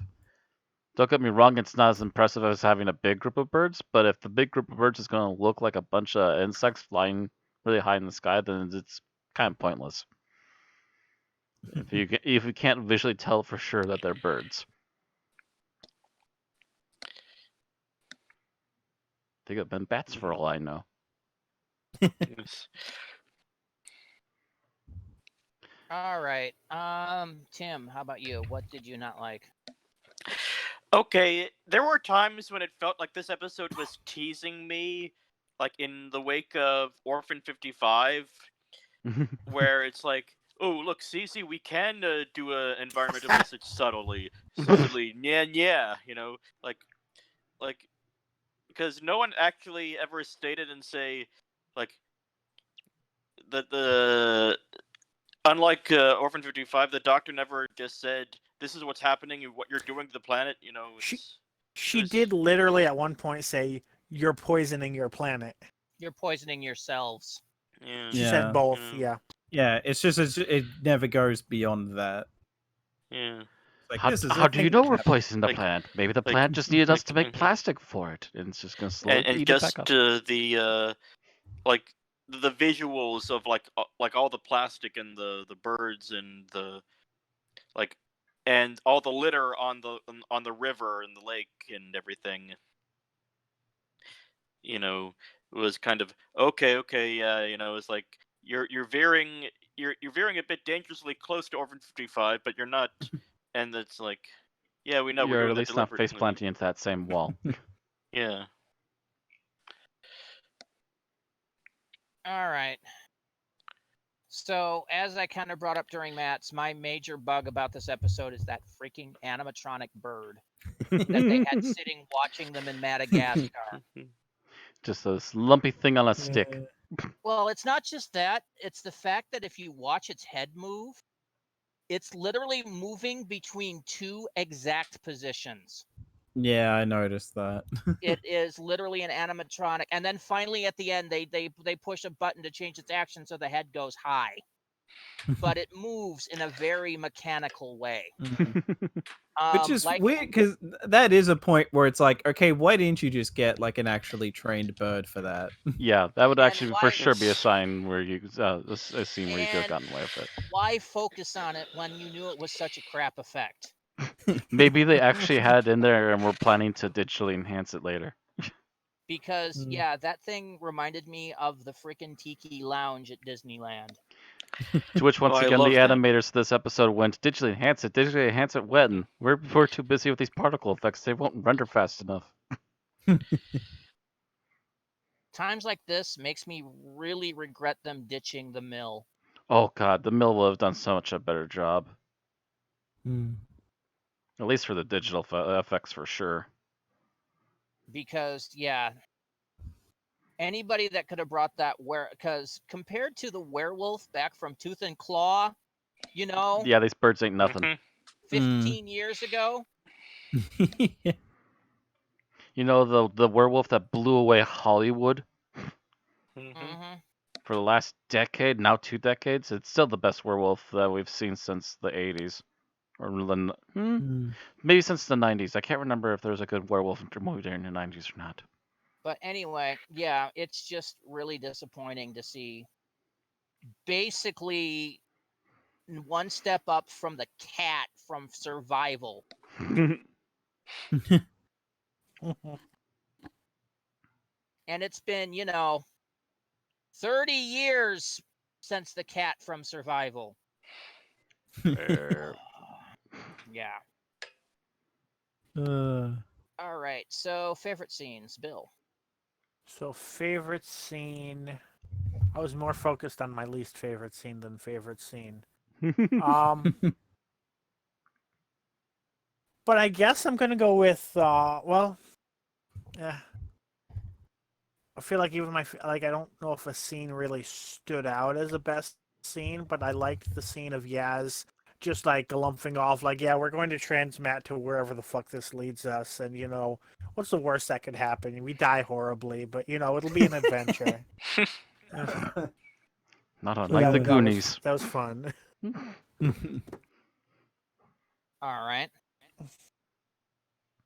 Don't get me wrong, it's not as impressive as having a big group of birds, but if the big group of birds is going to look like a bunch of insects flying really high in the sky, then it's kind of pointless. If you can't visually tell for sure that they're birds. They could have been bats for all I know. Yes. All right. Tim, how about you? What did you not like? Okay, there were times when it felt like this episode was teasing me, like in the wake of Orphan 55, where it's like, oh, look, see, we can do a environmental message subtly, yeah, like, because no one actually ever stated and say, like, that unlike Orphan 55, the Doctor never just said, this is what's happening and what you're doing to the planet, She did literally at one point say, "You're poisoning your planet." You're poisoning yourselves. Yeah. She said both. Yeah. Yeah. It's just it never goes beyond that. Yeah. Like, How do you know we're poisoning the Like- plant? Maybe the plant just needed us to make plastic for it, and it's just gonna slowly And eat it just back up. the the visuals of like all the plastic and the birds and the and all the litter on the river and the lake and everything, was kind of okay, yeah, it's like you're veering a bit dangerously close to Orphan 55, but you're not, and it's like, yeah, we know we're You're doing at that least not face deliberately. planting into that same wall. Yeah. All right. So, as I kind of brought up during Matt's, my major bug about this episode is that freaking animatronic bird that they had sitting watching them in Madagascar. Just this lumpy thing on a stick. Well, it's not just that. It's the fact that if you watch its head move, it's literally moving between two exact positions. Yeah, I noticed that. It is literally an animatronic. And then finally at the end, they push a button to change its action so the head goes high. But it moves in a very mechanical way. Which is weird, because that is a point where it's like, okay, why didn't you just get like an actually trained bird for that? Yeah, that would And actually for why- sure be a sign where you a scene where you could have And- gotten away with it. Why focus on it when you knew it was such a crap effect? Maybe they actually had it in there and were planning to digitally enhance it later. Because, Mm. yeah, that thing reminded me of the freaking Tiki Lounge at Disneyland. To which, once Oh, I again, the love that. animators of this episode went digitally enhance it when? We're too busy with these particle effects, they won't render fast enough. Times like this makes me really regret them ditching the mill. Oh god, the mill would have done so much a better job. At least for the digital effects, for sure. Because, yeah, anybody that could have brought that because compared to the werewolf back from Tooth and Claw, Yeah, these birds ain't nothing. Mhm. 15 years ago, You know, the werewolf that blew away Hollywood Mhm. mhm, for the last decade, now 2 decades? It's still the best werewolf that we've seen since the 80s. Or maybe since the 90s. I can't remember if there was a good werewolf movie during the 90s or not. but anyway, yeah, it's just really disappointing to see basically one step up from the cat from Survival. And it's been, 30 years since the cat from Survival. Yeah. All right. So, favorite scenes, Bill. So favorite scene. I was more focused on my least favorite scene than favorite scene. But I guess I'm gonna go with yeah. I feel like even I don't know if a scene really stood out as the best scene, but I liked the scene of Yaz just like galumphing off, like, yeah, we're going to transmat to wherever the fuck this leads us, and what's the worst that could happen? We die horribly, but it'll be an adventure. Not unlike the Goonies. That was fun. All right.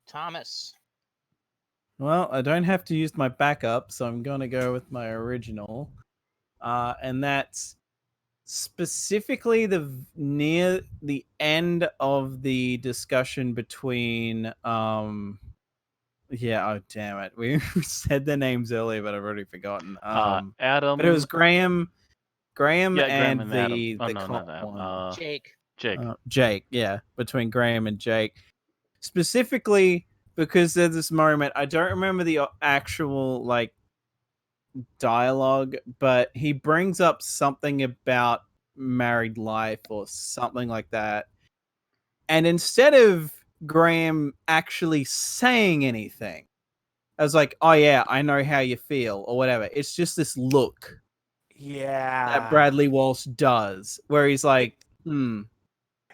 Thomas. Well, I don't have to use my backup, so I'm going to go with my original. And that's specifically near the end of the discussion between oh damn it. We said their names earlier, but I've already forgotten. Adam. But it was Graham Graham Yeah, and Graham and the Adam. Oh, the no, cop not Adam. one. Jake. Jake. Jake, yeah, between Graham and Jake. Specifically because there's this moment, I don't remember the actual like dialogue, but he brings up something about married life or something like that. And instead of Graham actually saying anything, I was like, oh yeah, I know how you feel or whatever. It's just this look Yeah. that Bradley Walsh does where he's like, And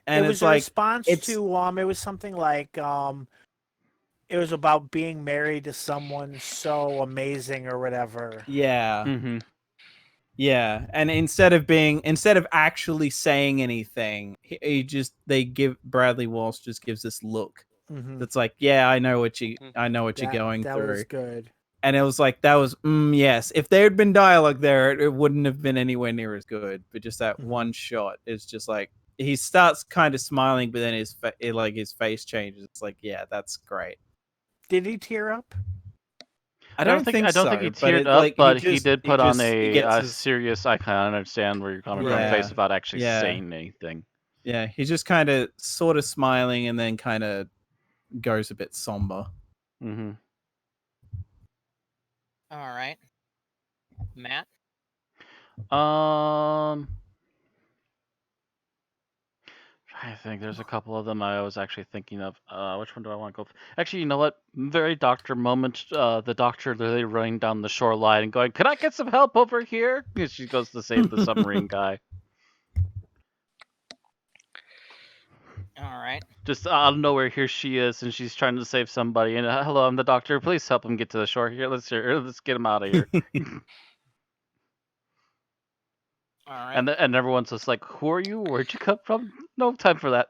it was it's a like response it's to it was something like it was about being married to someone so amazing or whatever. yeah. Mm-hmm. Yeah, and instead of actually saying anything, they give Bradley Walsh just gives this look Mhm. that's like, yeah, I know what you're going That through. was good. And it was like that was yes. If there had been dialogue there, it wouldn't have been anywhere near as good. But just that one shot is just like he starts kind of smiling, but then his face changes. It's like, yeah, that's great. Did he tear up? I don't think he teared up, but he did put on a serious "I kind of understand where you're coming from" face without actually saying anything. Yeah, he's just kind of sort of smiling and then kind of goes a bit somber. Mm-hmm. All right, Matt. I think there's a couple of them I was actually thinking of. Which one do I want to go? Actually, you know what? Very Doctor moment. The Doctor literally running down the shoreline and going, "Can I get some help over here?" Because she goes to save the submarine guy. All right. Just out of nowhere, here she is, and she's trying to save somebody. And hello, I'm the Doctor. Please help him get to the shore. Here, let's get him out of here. All right. And everyone's just like, "Who are you? Where'd you come from?" No time for that.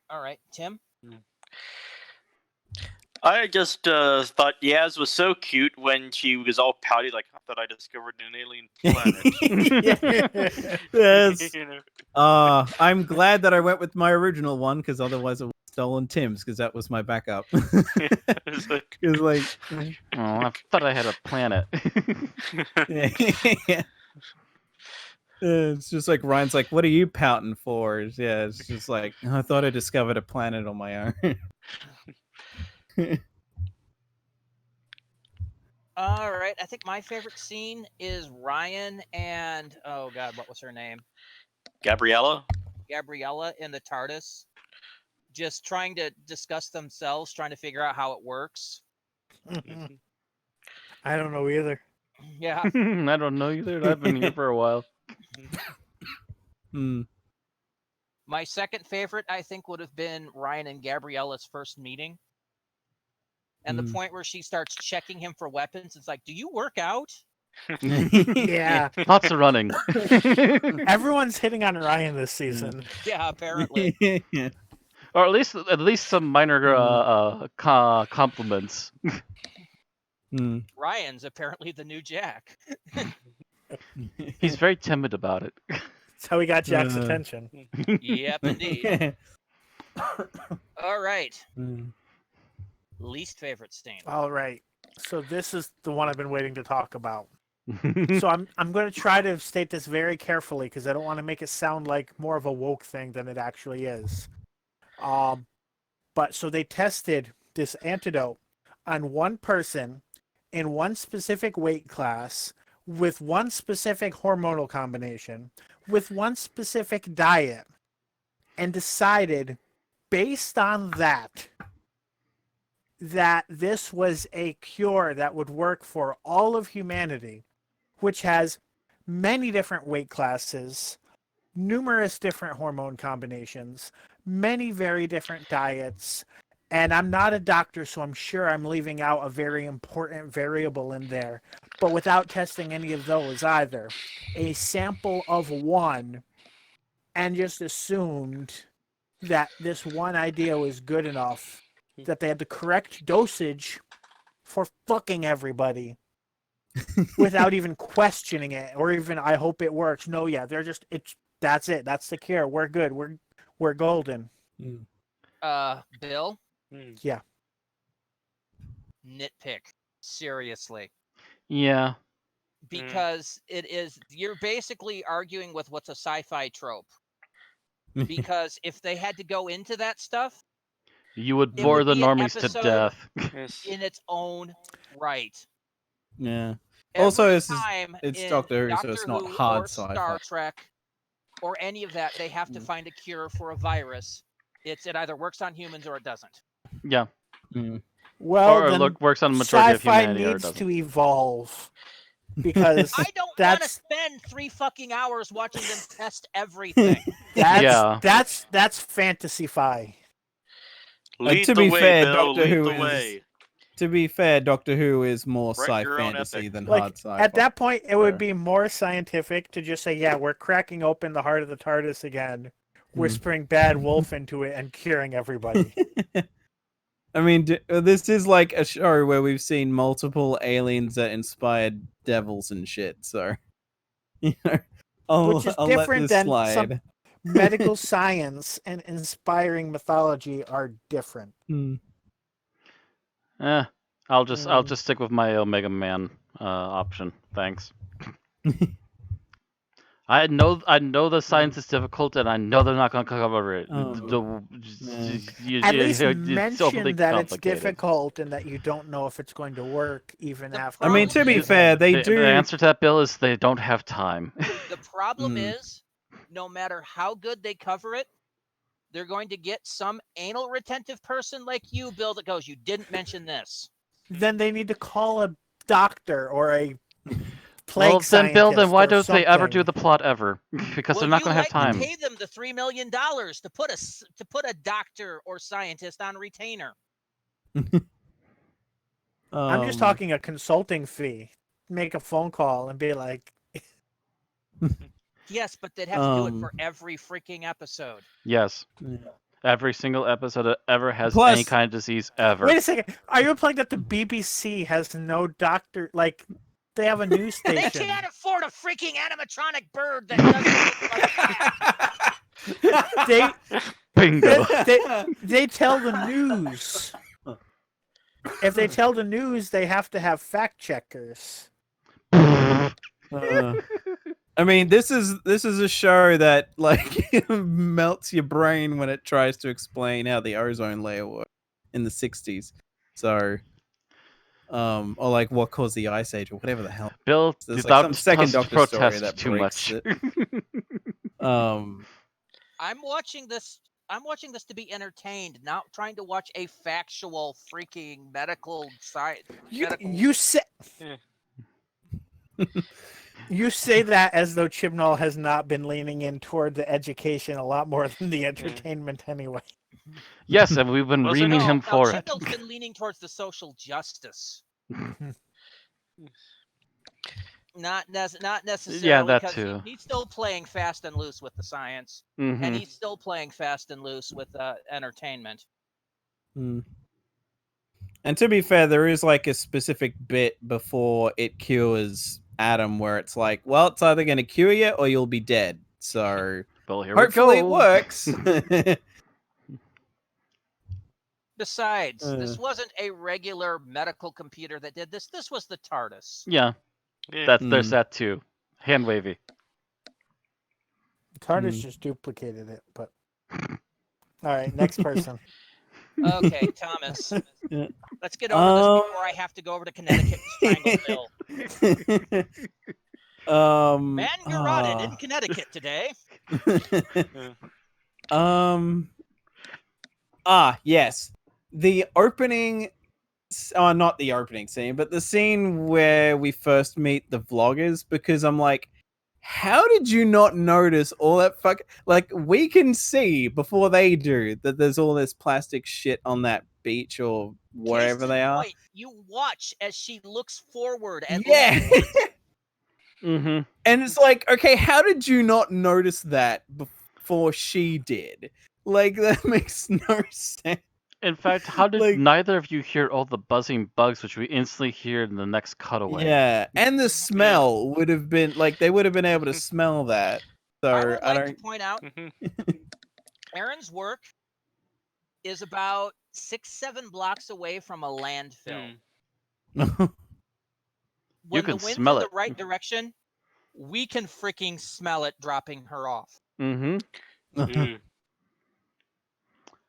All right, Tim. I just thought Yaz was so cute when she was all pouty, like, I thought I discovered an alien planet. Yes. I'm glad that I went with my original one because otherwise I would have stolen Tim's because that was my backup. It's like, oh, I thought I had a planet. It's just like Ryan's like, what are you pouting for? It's just like, I thought I discovered a planet on my own. All right, I think my favorite scene is Ryan and oh god, what was her name? Gabriella in the TARDIS, just trying to discuss themselves, trying to figure out how it works. I don't know either. Yeah. I don't know either. I've been here for a while. My second favorite, I think, would have been Ryan and Gabriella's first meeting. And the point where she starts checking him for weapons. It's like, do you work out? Yeah. Lots of running. Everyone's hitting on Ryan this season. Yeah, apparently. Or at least some minor compliments. Ryan's apparently the new Jack. He's very timid about it. That's how he got Jack's attention. Yep, indeed. All right. Least favorite scene. All right. So this is the one I've been waiting to talk about. So I'm going to try to state this very carefully because I don't want to make it sound like more of a woke thing than it actually is. But so they tested this antidote on one person in one specific weight class with one specific hormonal combination with one specific diet and decided based on that this was a cure that would work for all of humanity, which has many different weight classes, numerous different hormone combinations, many very different diets. And I'm not a doctor, so I'm sure I'm leaving out a very important variable in there. But without testing any of those either, a sample of one, and just assumed that this one idea was good enough that they had the correct dosage for fucking everybody without even questioning it or even I hope it works. No, yeah, they're just that's it. That's the cure. We're good. We're golden. Bill? Yeah. Nitpick. Seriously. Yeah. because you're basically arguing with what's a sci-fi trope. Because if they had to go into that stuff, You would it bore would the be an normies to episode death. Yes. in its own right. Yeah. Also, Every it's time in Doctor Who, so it's Doctor not Who hard or sci-fi. Star Trek or any of that, they have to find a cure for a virus. It either works on humans or it doesn't. Yeah. Well, Or then works on the majority of sci-fi humanity or it needs doesn't. to evolve because I don't want to that's spend 3 fucking hours watching them test everything. Yeah. that's fantasy-fi. Lead to the be way, fair, Bill. Doctor Lead Who the is- way. To be fair, Doctor Who is more Write your own sci-fantasy epic. than Like hard sci-fi. at that point, it would so- be more scientific to just say, "Yeah, we're cracking open the heart of the TARDIS again, whispering Bad Wolf into it, and curing everybody." I mean, this is like a show where we've seen multiple aliens that inspired devils and shit. So, you know, Which is I'll let different this than slide. Medical science and inspiring mythology are different. I'll just stick with my Omega Man option. Thanks. I know the science is difficult, and I know they're not going to cover it. At least it's overly mention that it's complicated. difficult and that you don't know if it's going to work, even The after. I mean, to be Problem fair, they The do. answer to that, Bill, is they don't have time. The problem is, no matter how good they cover it, they're going to get some anal retentive person like you, Bill, that goes, "You didn't mention this." Then they need to call a doctor or a plague Well, then, Bill, then scientist why or don't they ever do something. the plot ever? Because they're not going to have time. You like to pay them the $3 million to put a doctor or scientist on retainer. I'm just talking a consulting fee. Make a phone call and be like, Yes, but they'd have to do it for every freaking episode. Yes. Every single episode that ever has Plus- any kind of disease ever. "Wait a second, are you implying that the BBC has no doctor? Like, they have a news They station." can't afford a freaking animatronic bird that doesn't look like They Bingo. they tell the news. If they tell the news, they have to have fact checkers. I mean, this is a show that like melts your brain when it tries to explain how the ozone layer worked in the 60s. So, or like what caused the ice age or whatever the hell. Bill, There's without like some second Doctor story protest that too breaks much. it. I'm watching this to be entertained, not trying to watch a factual freaking medical side. You say you say that as though Chibnall has not been leaning in toward the education a lot more than the entertainment anyway. Yes, and we've been Was it reaming all- him for it. Chibnall's been leaning towards the social justice. Not necessarily. Yeah, that 'cause too. He's still playing fast and loose with the science, and Mhm. he's still playing fast and loose with entertainment. And to be fair, there is like a specific bit before it cures Adam where it's like, well, it's either going to cure you or you'll be dead. So Well, here hopefully we it go. works. Besides, this wasn't a regular medical computer that did this. This was the TARDIS. Yeah, Yeah. there's that too. Hand wavy. TARDIS just duplicated it, but all right, next person. Okay, Thomas. Yeah. Let's get over this before I have to go over to Connecticut and strangle Bill. Man, you're rotted in Connecticut today. Yes. The opening, not the opening scene, but the scene where we first meet the vloggers, because I'm like, how did you not notice all that like, we can see before they do that there's all this plastic shit on that beach or wherever Case in they are. point, you watch as she looks forward and Yeah. Mm-hmm. And it's like, okay, how did you not notice that before she did? Like, that makes no sense. In fact, how did Like- neither of you hear all the buzzing bugs, which we instantly hear in the next cutaway? Yeah, and the smell would have been like they would have been able to smell that. So I would I like don't. to point out Aaron's work is about 6-7 blocks away from a landfill. when can the wind's smell in it. the right direction, we can freaking smell it dropping her off. Mm-hmm. Mm.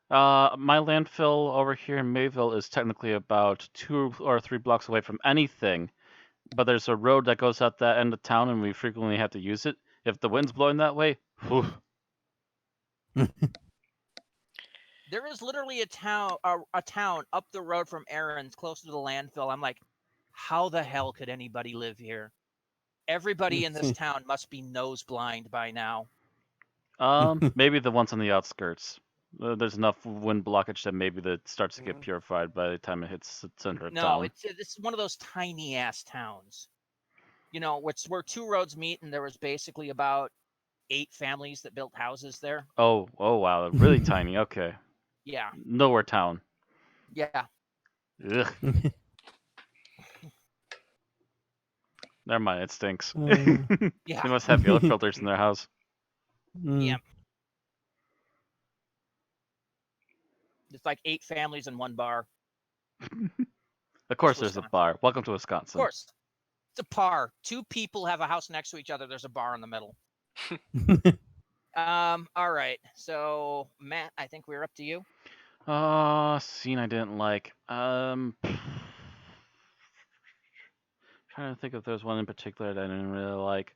My landfill over here in Mayville is technically about 2 or 3 blocks away from anything, but there's a road that goes out that end of town, and we frequently have to use it. If the wind's blowing that way, whew. There is literally a town up the road from Aaron's, closer to the landfill. I'm like, how the hell could anybody live here? Everybody in this town must be nose blind by now. Maybe the ones on the outskirts. There's enough wind blockage that maybe that starts to get purified by the time it hits the center of No, town. it's one of those tiny ass towns. You know, where 2 roads meet, and there was basically about 8 families that built houses there. Oh wow, really tiny. Okay, Yeah, nowhere town. yeah. Ugh. Never mind, it stinks. Yeah. They must have yellow filters in their house. Yeah. It's like 8 families in one bar. Of course, It's there's a Wisconsin. bar. Welcome to Of Wisconsin. course. It's a bar. 2 people have a house next to each other. There's a bar in the middle. All right. So, Matt, I think we're up to you. Scene I didn't like. Trying to think if there's one in particular that I didn't really like.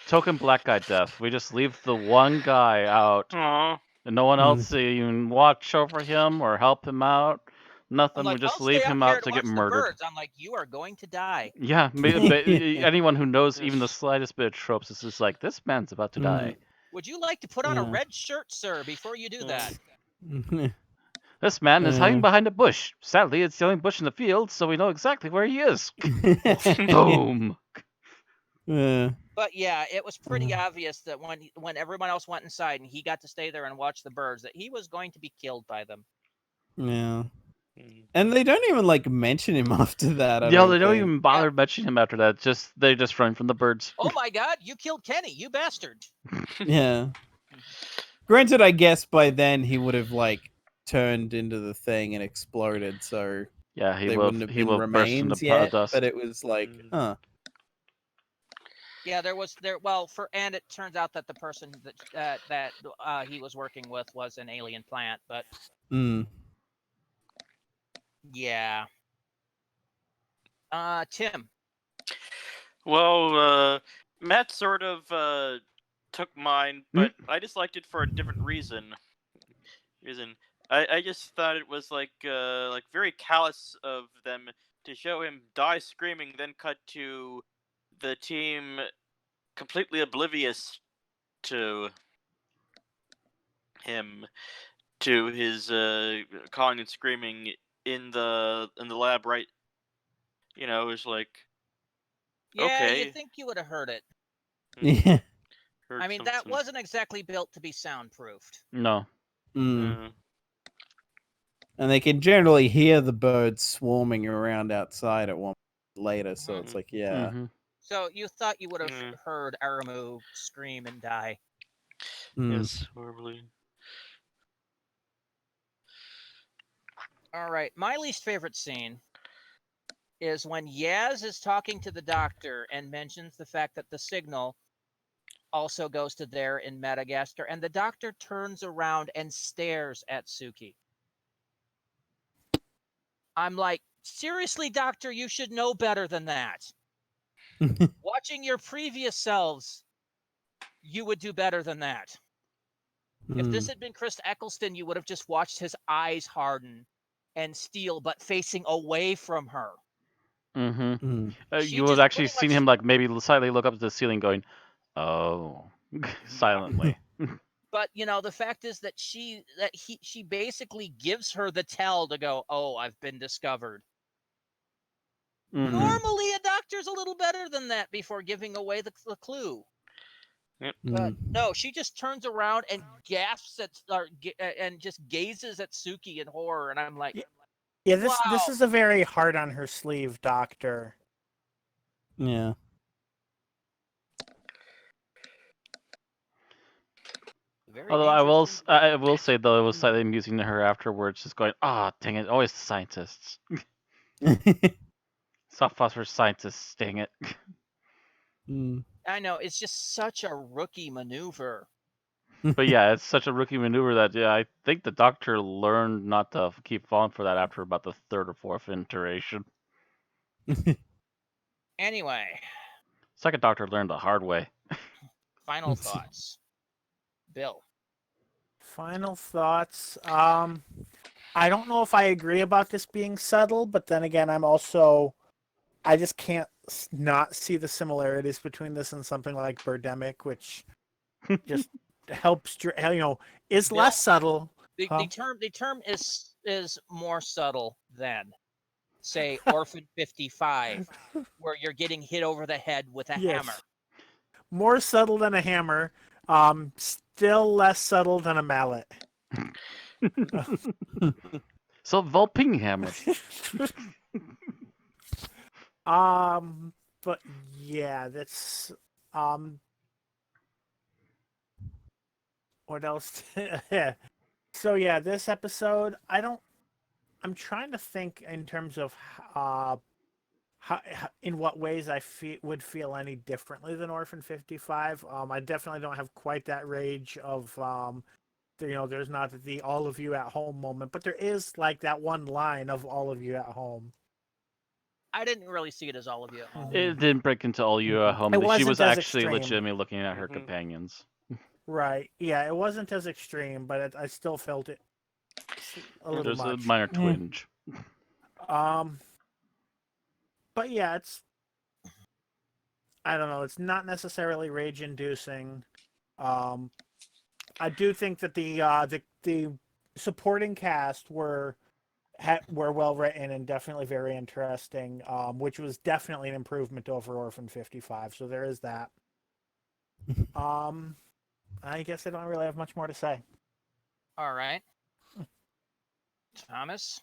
Token black guy death. We just leave the one guy out, Aw. and no one else even watch over him or help him out. Nothing. I'm like, We just I'll leave stay up him here out to and get watch the murdered. birds. I'm like, you are going to die. Yeah, anyone who knows even the slightest bit of tropes is just like, this man's about to die. Would you like to put on a red shirt, sir, before you do that? This man is hiding behind a bush. Sadly, it's the only bush in the field, so we know exactly where he is. Boom. But yeah, it was pretty obvious that when everyone else went inside and he got to stay there and watch the birds, that he was going to be killed by them. Yeah. And they don't even like mention him after that. Yeah, they don't even bother mentioning him after that. They just run from the birds. Oh my God, you killed Kenny, you bastard. Yeah. Granted, I guess by then he would have like turned into the thing and exploded, so yeah, he wouldn't have been remains yet. Dust. But it was like, Yeah, and it turns out that the person that he was working with was an alien plant, but yeah. Tim. Well, Matt sort of took mine, but I disliked it for a different reason. I just thought it was like very callous of them to show him die screaming, then cut to the team completely oblivious to him, to his calling and screaming in the lab, right? You know, it was like, yeah, okay. you think you would have heard it. Yeah. I mean, that wasn't exactly built to be soundproofed. No. And they can generally hear the birds swarming around outside at one later, so it's like, yeah. So you thought you would have heard Aramu scream and die. Yes, horribly. All right, my least favorite scene is when Yaz is talking to the doctor and mentions the fact that the signal also goes to there in Madagascar, and the doctor turns around and stares at Suki. I'm like, seriously, doctor, you should know better than that. Watching your previous selves, you would do better than that. If this had been Chris Eccleston, you would have just watched his eyes harden and steel, but facing away from her. You would have actually seen him like maybe slightly look up to the ceiling going, oh, silently. But you know, the fact is that she basically gives her the tell to go, oh, I've been discovered. Normally a doctor's a little better than that before giving away the clue. But no, she just turns around and gasps and just gazes at Suki in horror, and I'm like, yeah, this is a very hard on her sleeve doctor. Yeah. Very Although dangerous. I will say though, it was slightly amusing to her afterwards, just going, "Ah, dang it, always the scientists, soft phosphorus scientists, dang it." Mm. I know, it's just such a rookie maneuver. But yeah, it's such a rookie maneuver that I think the Doctor learned not to keep falling for that after about the third or fourth iteration. Anyway, Second Doctor learned the hard way. final thoughts. Bill. Final thoughts. I don't know if I agree about this being subtle, but then again, I just can't not see the similarities between this and something like Birdemic, which just helps, is Bill, less subtle. The term is more subtle than, say, Orphan 55, where you're getting hit over the head with a Yes. hammer. More subtle than a hammer. Still less subtle than a mallet. So Volping hammer. But yeah, that's what else? So yeah, this episode, I'm trying to think in terms of how in what ways I would feel any differently than Orphan 55. I definitely don't have quite that rage of there's not the all of you at home moment, but there is like that one line of all of you at home. I didn't really see it as all of you at home. It didn't break into all you at home. It She wasn't was as actually extreme. legitimately looking at her companions. Right. Yeah, it wasn't as extreme, but I still felt it a little There's much. a minor twinge. But yeah, I don't know. It's not necessarily rage-inducing. I do think that the supporting cast were well written and definitely very interesting, which was definitely an improvement over Orphan 55. So there is that. I guess I don't really have much more to say. All right. Thomas?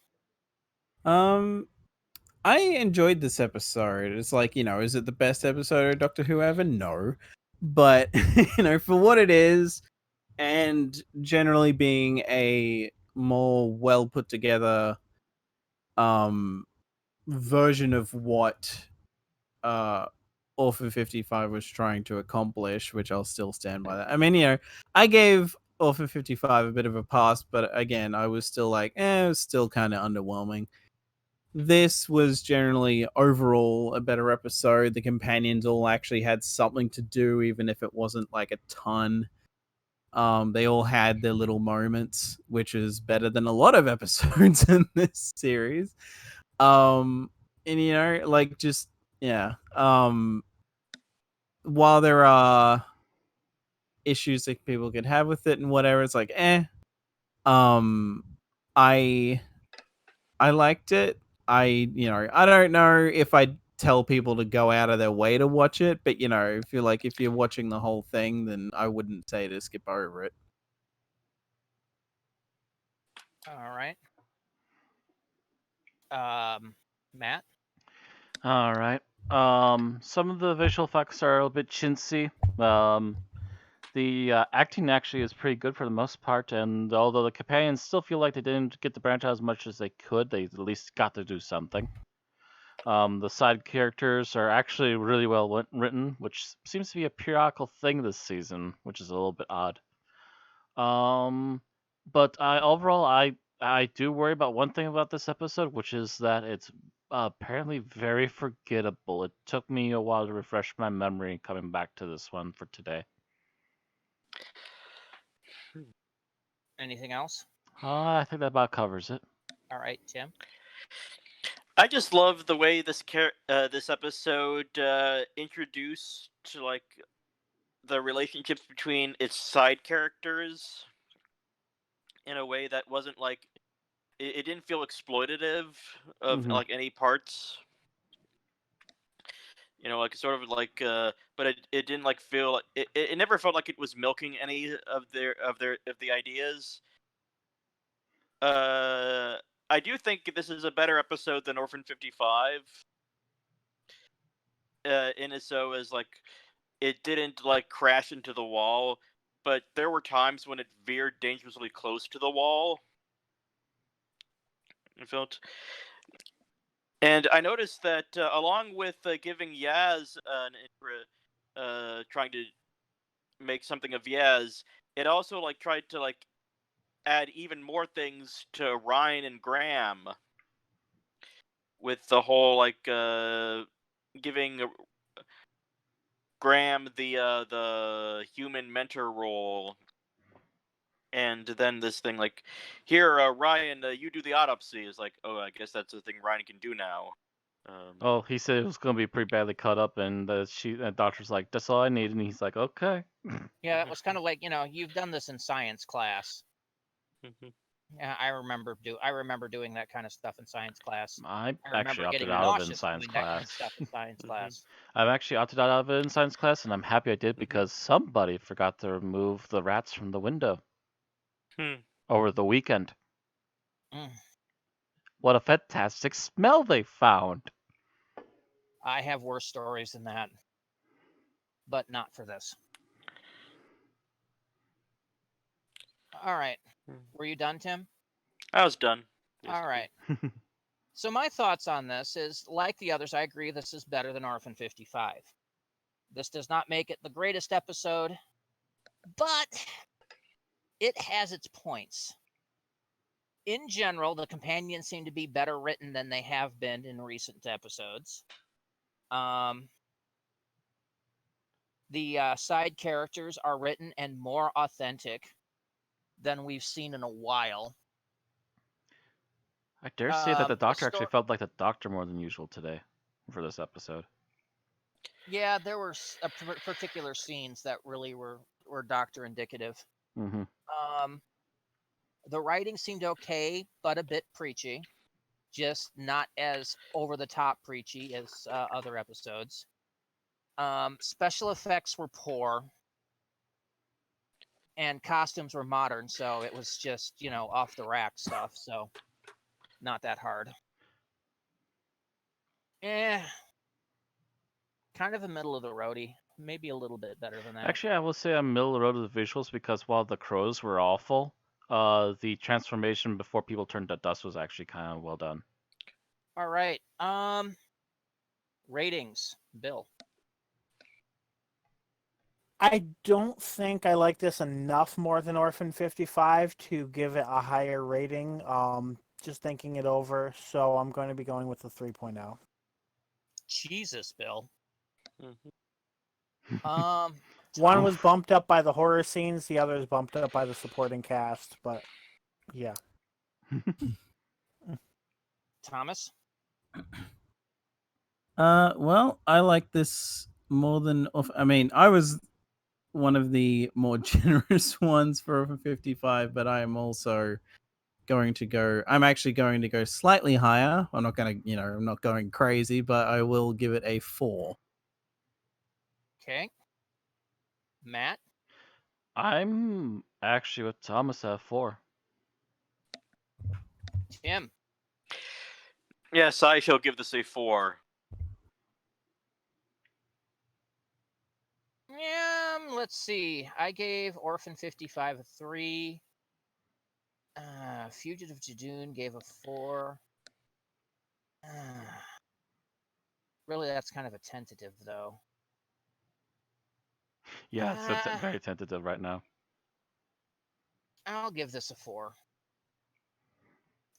I enjoyed this episode. It's like, is it the best episode of Doctor Who ever? No. But, for what it is, and generally being a more well put together version of what Orphan 55 was trying to accomplish, which I'll still stand by that. I mean, I gave Orphan 55 a bit of a pass, but again, I was still like, it was still kind of underwhelming. This was generally overall a better episode. The companions all actually had something to do, even if it wasn't like a ton. They all had their little moments, which is better than a lot of episodes in this series. And like just yeah. While there are issues that people could have with it and whatever, it's like I liked it. I don't know if I'd tell people to go out of their way to watch it, but if you're watching the whole thing, then I wouldn't say to skip over it. All right. Matt? All right. Some of the visual effects are a little bit chintzy. The acting actually is pretty good for the most part, and although the companions still feel like they didn't get to branch out as much as they could, they at least got to do something. The side characters are actually really well written, which seems to be a periodical thing this season, which is a little bit odd. But overall, I do worry about one thing about this episode, which is that it's apparently very forgettable. It took me a while to refresh my memory coming back to this one for today. Anything else? I think that about covers it. All right, Tim? I just love the way this episode introduced like the relationships between its side characters in a way that wasn't like it didn't feel exploitative of like any parts. Like sort of like but it didn't like feel it never felt like it was milking any of the ideas. I do think this is a better episode than Orphan 55. In as so as like it didn't like crash into the wall. but there were times when it veered dangerously close to the wall. I felt. And I noticed that along with giving Yaz trying to make something of Yaz, it also tried to add even more things to Ryan and Graham with the whole giving Graham the human mentor role, and then this thing here, Ryan, you do the autopsy. Is oh, I guess that's the thing Ryan can do now. Oh, he said it was going to be pretty badly cut up, and the doctor's like, "That's all I need," and he's like, "Okay." Yeah, it was kind of like, you've done this in science class. Yeah, I remember doing that kind of stuff in science class. I remember actually opted getting out of it in nauseous science doing that kind of class. stuff in science class. I've actually opted out of it in science class, and I'm happy I did because somebody forgot to remove the rats from the window over the weekend. Mm. What a fantastic smell they found! I have worse stories than that, but not for this. All right. Were you done, Tim? I was done. All right. So my thoughts on this is, like the others, I agree this is better than Orphan 55. This does not make it the greatest episode, but it has its points. In general, the companions seem to be better written than they have been in recent episodes. The side characters are written and more authentic than we've seen in a while. I dare say that the Doctor actually felt like the Doctor more than usual today for this episode. Yeah, there were particular scenes that really were Doctor indicative. Mm-hmm. The writing seemed okay, but a bit preachy. Just not as over-the-top preachy as other episodes. Special effects were poor. And costumes were modern, so it was just, off-the-rack stuff, so not that hard. Kind of a middle of the roadie. Maybe a little bit better than that. Actually, I will say I'm middle of the road with the visuals because while the crows were awful, the transformation before people turned to dust was actually kind of well done. All right. Ratings, Bill. I don't think I like this enough more than Orphan 55 to give it a higher rating. Just thinking it over, so I'm going to be going with a 3.0. Jesus, Bill. One was bumped up by the horror scenes, the other is bumped up by the supporting cast, but yeah. Thomas? Well, I like this more than... I mean, I was one of the more generous ones for Orphan 55, but I am also going to go... I'm actually going to go slightly higher. I'm not going to, I'm not going crazy, but I will give it a 4. Okay. Matt? I'm actually with Thomas at 4. Tim? Yes, I shall give this a 4. Let's see. I gave Orphan 55 a 3. Fugitive Jadoon gave a 4. Really, that's kind of a tentative, though. Yeah, it's very tentative right now. I'll give this a 4.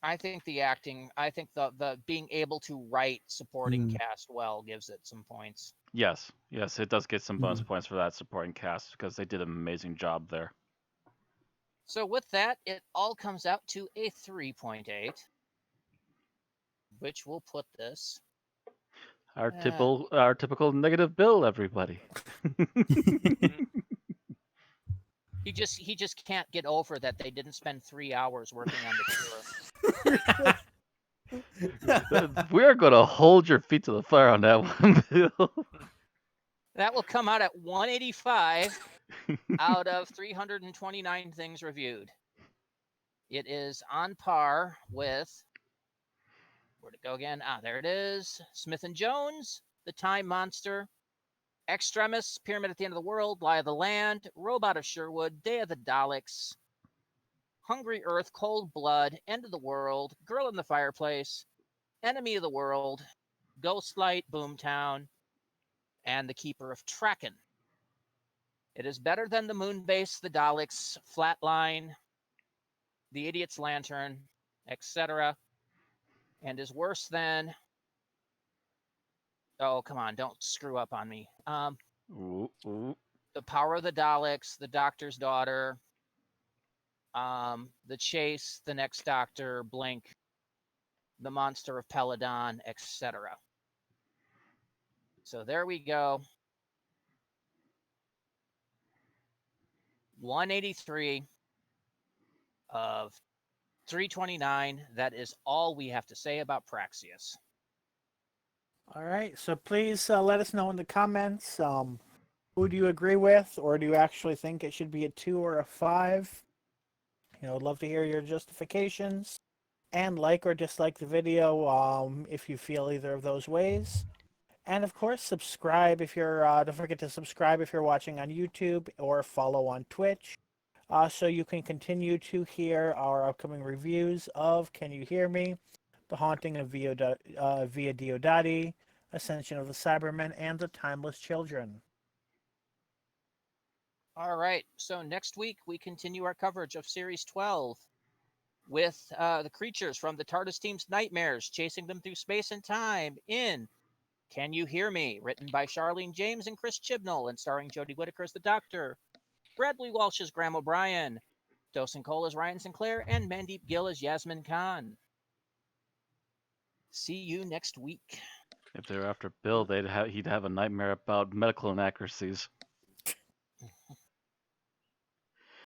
I think the acting, the being able to write supporting cast well gives it some points. Yes, it does get some bonus points for that supporting cast because they did an amazing job there. So with that, it all comes out to a 3.8, which will put this... Our typical negative Bill, everybody. He just can't get over that they didn't spend 3 hours working on the cure. We're gonna hold your feet to the fire on that one, Bill. That will come out at 185 out of 329 things reviewed. It is on par with... Where'd it go again? There it is. Smith & Jones, The Time Monster, Extremis, Pyramid at the End of the World, Lie of the Land, Robot of Sherwood, Day of the Daleks, Hungry Earth, Cold Blood, End of the World, Girl in the Fireplace, Enemy of the World, Ghostlight, Boomtown, and The Keeper of Traken. It is better than The Moonbase, The Daleks, Flatline, The Idiot's Lantern, etc., and is worse than... Oh, come on, don't screw up on me. Ooh, ooh. The Power of the Daleks, The Doctor's Daughter, The Chase, The Next Doctor, Blink, The Monster of Peladon, etc. So there we go. 183 of 329. That is all we have to say about Praxeus. All right, so please let us know in the comments who do you agree with, or do you actually think it should be a 2 or a 5? I'd love to hear your justifications, and like or dislike the video if you feel either of those ways. And of course, subscribe if you're, don't forget to subscribe if you're watching on YouTube, or follow on Twitch, so you can continue to hear our upcoming reviews of Can You Hear Me?, The Haunting of Via Diodati, Ascension of the Cybermen, and The Timeless Children. All right, so next week we continue our coverage of Series 12 with the creatures from the TARDIS team's nightmares, chasing them through space and time in Can You Hear Me?, written by Charlene James and Chris Chibnall, and starring Jodie Whittaker as the Doctor, Bradley Walsh as Graham O'Brien, Dawson Cole as Ryan Sinclair, and Mandeep Gill as Yasmin Khan. See you next week. If they were after Bill, he'd have a nightmare about medical inaccuracies.